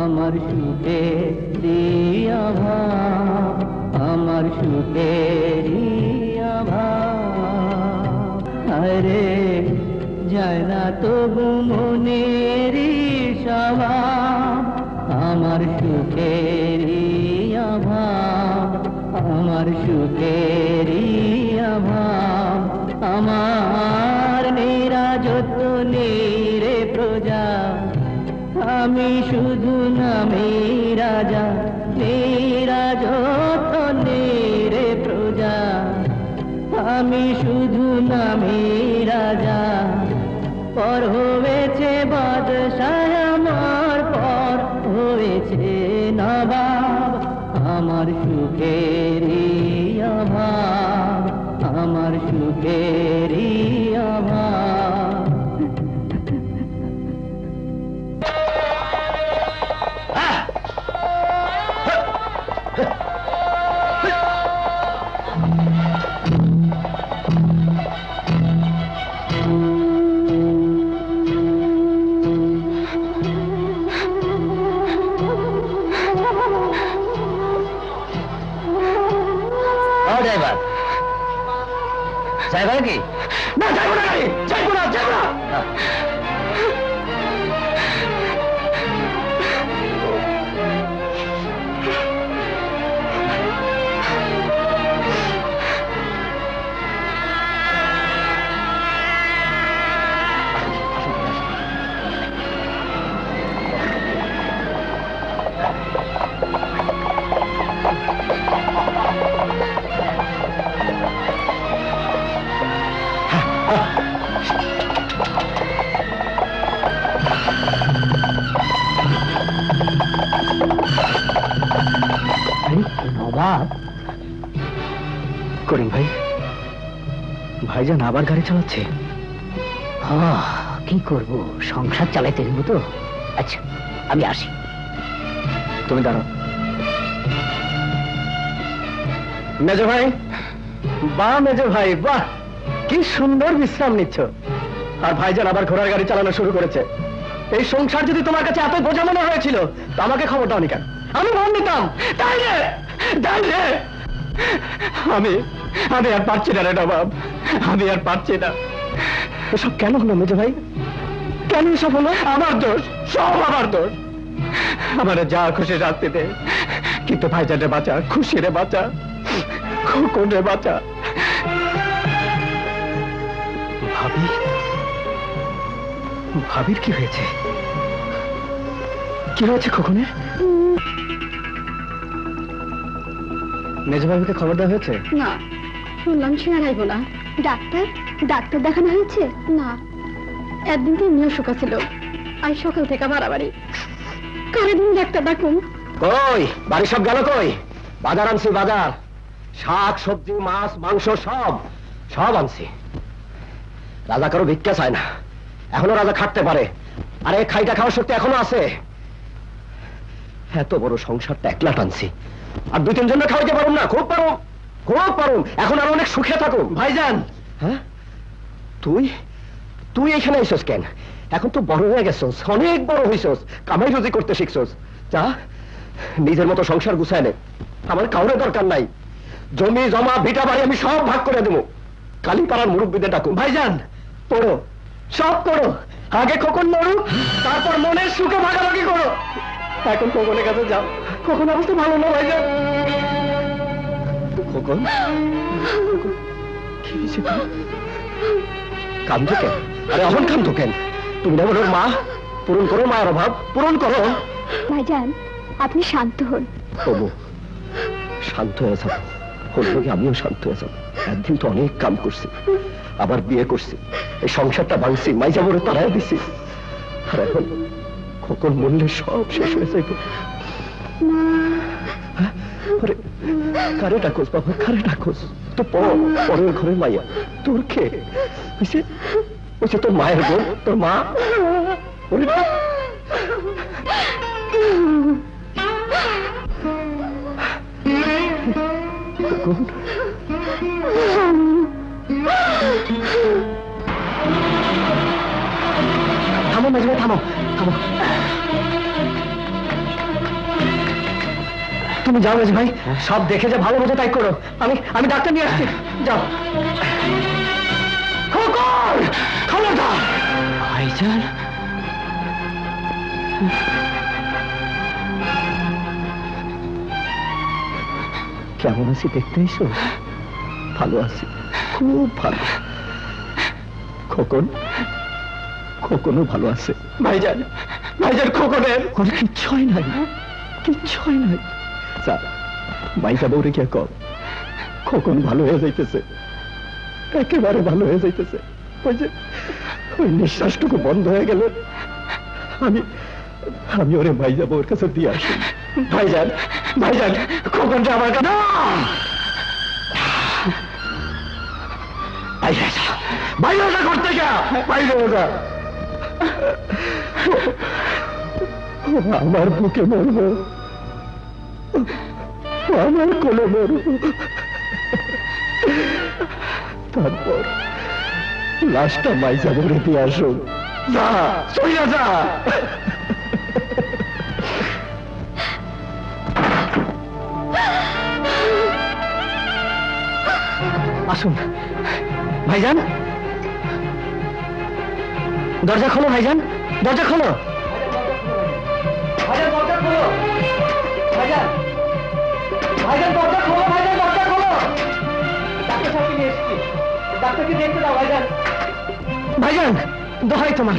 আমার সুখে দিয়া ভাব, আমার সুখেরই অভাব। আরে যায় না তবু মনেরই স্বভাব, আমার সুখেরই অভাব, আমার সুখেরই অভাব। আমার নিরাজত রে প্রজা, আমি শুধু নামে রাজা, নিরাজত রে প্রজা, আমি শুধু নামে রাজা। পর হয়েছে বাদশাহ আমার, পর হয়েছে নবাব, আমার সুখেরই অভাব, আমার সুখেরই অভাব। ড্রাইভার ড্রাইভার কি না, যাইবো না গাড়ি, যাইবো না, যাইবো না। নবাব করিম ভাই, ভাইজান আবার গাড়ি চালাচ্ছে। কি করব, সংসার চালাইতে হইব তো। আচ্ছা আমি আসি, তুমি দাঁড়াও। মেজো ভাই, বাহ মেজো ভাই, বাহ, কি সুন্দর বিশ্রাম নিচ্ছ। আর ভাইজান আবার ঘোড়ার গাড়ি চালানো শুরু করেছে। এই সংসার যদি তোমার কাছে এত বোঝা মনে হয়েছিল, তো আমাকে খবর দাওনি কেন? আমি ভাব নিতাম। তাই রে, তাই রে। আমি আর পারছি না রে নবাব, আমি আর পারছি না। এসব কেন হলো মেজো ভাই? কেন এসব হলো? আমার দোষ, সব আমার দোষ। আমার যা খুশি শাস্তি দে, কিন্তু ভাইজানরে বাঁচা, খুশি রে বাঁচা, খোকন রে বাঁচা। ভাবি, ভাবির কি হয়েছে? কি হয়েছে খোকনের? মেজো ভাবিকে খবর দেওয়া হয়েছে? না, শুনলাম সে আর আইব না। ডাক্তার ডাক্তার দেখানো হয়েছে? না, একদিন তো এমনিও শোকা ছিল, আজ সকাল থেকে বাড়াবাড়ি। কারের দিন ডাক্তার ডাকুন। কই বাড়ি সব গেল কই? বাজার আনছি, বাজার, শাক সবজি মাছ মাংস সব সব আনছি। রাজা কারো ভিক্ষা চায় না, এখনো রাজা খাটতে পারে। আরে খাইটা খাওয়ার শক্তি এখনো আছে। এত বড় সংসারটা একলা টানছি, আর দুই তিনজন খাওয়াইতে পারুম না? খুব পারুম, খুব পারুম। এখন আর অনেক সুখে থাকো। ভাইজান, হ্যাঁ তুই তুই এখানে আইসস কেন? এখন তো বড় হয়ে গেছস, অনেক বড় হইছস, কামাই রুজি করতে শিখছস। যা নিজের মতো সংসার গুছায় নে, আমার কাউরে দরকার নাই। জমি জমা ভিটা বাড়ি আমি সব ভাগ করে দেবো। কালীপাড়ার মুরব্বীদের ডাকুন। ভাইজান পড়ো, সব করো, আগে খোকন মরুক, তারপর মনের সুখে ভাগাভাগি করো। এখন খোকনের কাছে যাও, খোকন অবস্থা ভালো না ভাইজান। খোকন, কি হয়েছে? কান্দো কেন? আরে অমন কান্দো কেন? তুমি না বলো মা, পূরণ করো মায়ের অভাব, পূরণ করো। ভাইজান, আপনি শান্ত হন। তবু শান্ত হয়ে যাবো, হলো কি আমিও শান্ত হয়ে যাবো। একদিন তো অনেক কাম করছি, আবার বিয়ে করছি, এই সংসারটা ভাঙছি, মাইজা বড় তাড়াই দিছি। আর এখন খোকন মূল্যে সব শেষ হয়ে যাইব। কারে ডাকোস বাবা, কারে ডাকোস? তো পরের ঘরে মাইয়া, তোর কে হইছে? হইছে তোর মায়ের বোন, তোর মা। থামো মেজো ভাই, থামো থামো। তুমি যাও মেজো ভাই, সব দেখে যে ভালো মতো তাই করো। আমি ডাক্তার নিয়ে আসছি, যাও। খোকন, খবরদার। ভাইজান, কেমন আছি দেখতে এসো? ভালো আছি, খুব ভালো। খোকন, খোকনও ভালো আছে। ভাইজান, ভাইজান খোকনের ওর কিচ্ছু হয় নাই, কিচ্ছু হয় নাই। ভাইজা বউরে কে কর, খোকন ভালো হয়ে যাইতেছে, একেবারে ভালো হয়ে যাইতেছে। ওই যে ওই নিঃশ্বাসটুকু বন্ধ হয়ে গেল, আমি ওরে ভাইজা বউর কাছে দিয়ে আসি। ভাইজান, ভাইজান খোকনটা আমার কাছে বাইরে করতে গা, বাইরে আমার বুকে মরবো, আমার কোলে মরবো, তারপর লাশটা মাইজা ভরে দিয়ে আসো। যা সইয়া যা। আসুন ভাইজান, দরজা খোলো ভাইজান, দরজা খোলো। ভাইজান দরজা খোলো, ভাইজান, ভাইজান দরজা খোলো, ভাইজান দরজা খোলো। ডাক্তার সাহেবকে নিয়ে এসেছি, ডাক্তারকে দেখতে দাও ভাইজান। ভাইজান দোহাই তোমার,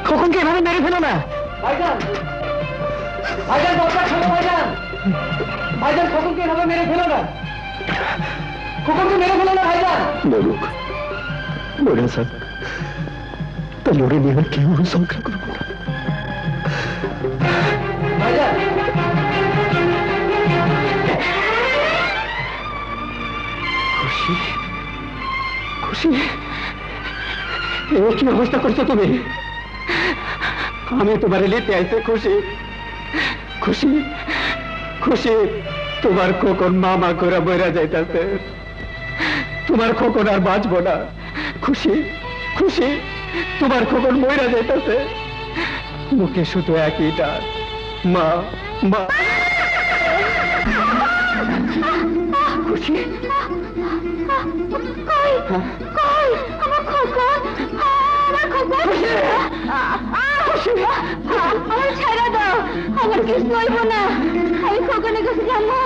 খোকনকে এভাবে মেরে ফেলো না ভাইজান। ভাইজান দরজা খোলো ভাইজান, ভাইজান খোকনকে এভাবে মেরে ফেলো না, খোকনকে মেরে ফেলো না ভাইজান। মরুক, মরে স্যার, তা লড়ে নিয়ে আর কেউ সংখ্যা করবো না ভাইজান। খুশি, খুশি, কি অবস্থা করছো তুমি? আমি তোমার নিতে আইতে খুশি, খুশি, খুশি। তোমার খোকন মামা করে বইরা যাইতেছে, তোমার খোকন আর বাঁচবো না। খুশি, খুশি, তোমার খোকন মইরা যাইতেছে, মুখে শুধু একই ডাক, মা মা। খুশি, কই কই আমার খোকন, আমার খোকন, আমার ছেড়ে দাও, আমার কিছু হইব না, আমি খোকনের কাছে যাবো।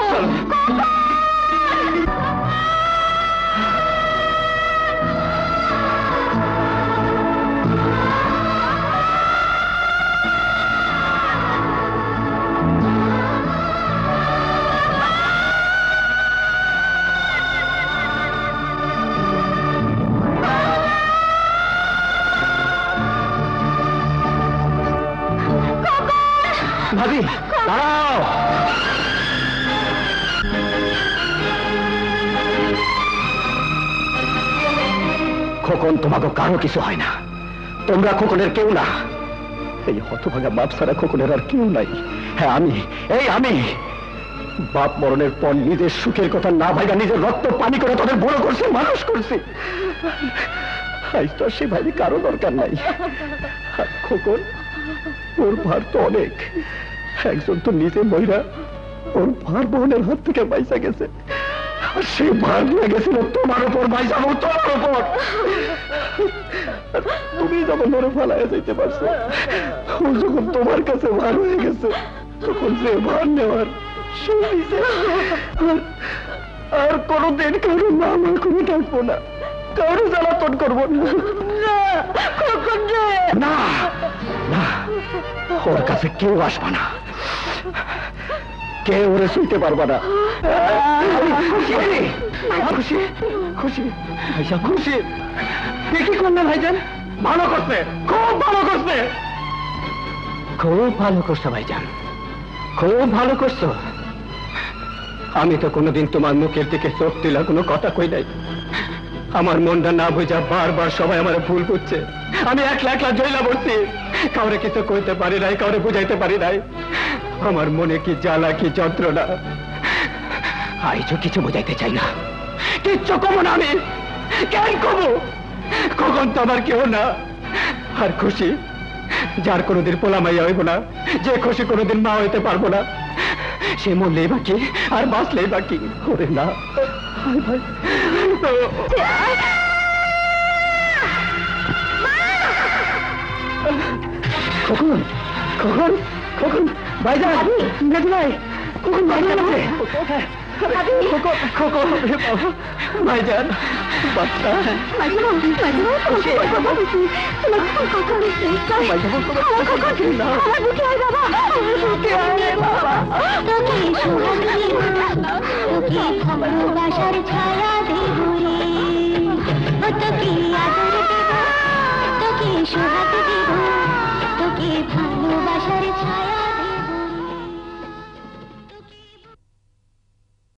ভাবি দাঁড়াও। খোকন তোমাকে কারো কিছু হয় না, তোমরা খোকনের কেউ না। এই হতভাগা বাপ ছাড়া খোকনের আর কেউ নাই। হ্যাঁ আমি, এই আমি বাপ মরণের পর নিজের সুখের কথা না ভাইবা নিজের রক্ত পানি করে তাদের বড় করছি, মানুষ করছি। আজ তো সে ভাই কারো দরকার নাই। খোকন ওর ভার তো অনেক, একজন তো নিজে মহিলা ওর ভার বহনের হাত থেকে বাইসা গেছে, আর সেই ভার নিয়ে গেছিল তোমার উপর, বাইসাবো তোমার উপর। তুমি যখন ওরে ফালাইয়া যাইতে পারছো, ও যখন তোমার কাছে ভার হয়ে গেছে, তখন যে ভার নেওয়ার সে নিজে। আর কোনোদিন কারো মামা করে ডাকবো না, কারো জ্বালাতন করবো না। না না, ওর কাছে কেউ আসবা না, কেউ ওরে শুইতে পারবা না। খুশি, খুশি ভাইজান, খুশি। কি করলে ভাইজান? ভালো করছে, খুব ভালো করছে, খুব ভালো করছো ভাইজান, খুব ভালো করছো। আমি তো কোনোদিন তোমার মুখের দিকে চোখ তুলা কোনো কথা কই নাই। আমার মনটা না বুঝা বারবার সবাই আমার ভুল বুঝছে। আমি একলা একলা জয়লা বলছি, কাউরে কিছু কইতে পারি নাই, কাউরে বুঝাইতে পারি নাই। আমার মনে কি জ্বালা, কি যন্ত্রণা, আইজও কিছু বুঝাইতে চাই না, কিচ্ছু কমো না। আমি কেন কমো? কখন তো আমার কেউ না। আর খুশি, যার কোনোদিন পোলামাইয়া হইব না, যে খুশি কোনোদিন মা হইতে পারবো না, সে মরলেই বাকি আর বাঁচলেই বাকি। ওরে না, হায় ভাই। কখন কখন কখন ভাইজান, মেজু ভাই, কখন ভাইজান আছে? ভাইজান বাচ্চা ভালোবাসার ছায়া দেবরে, তোকে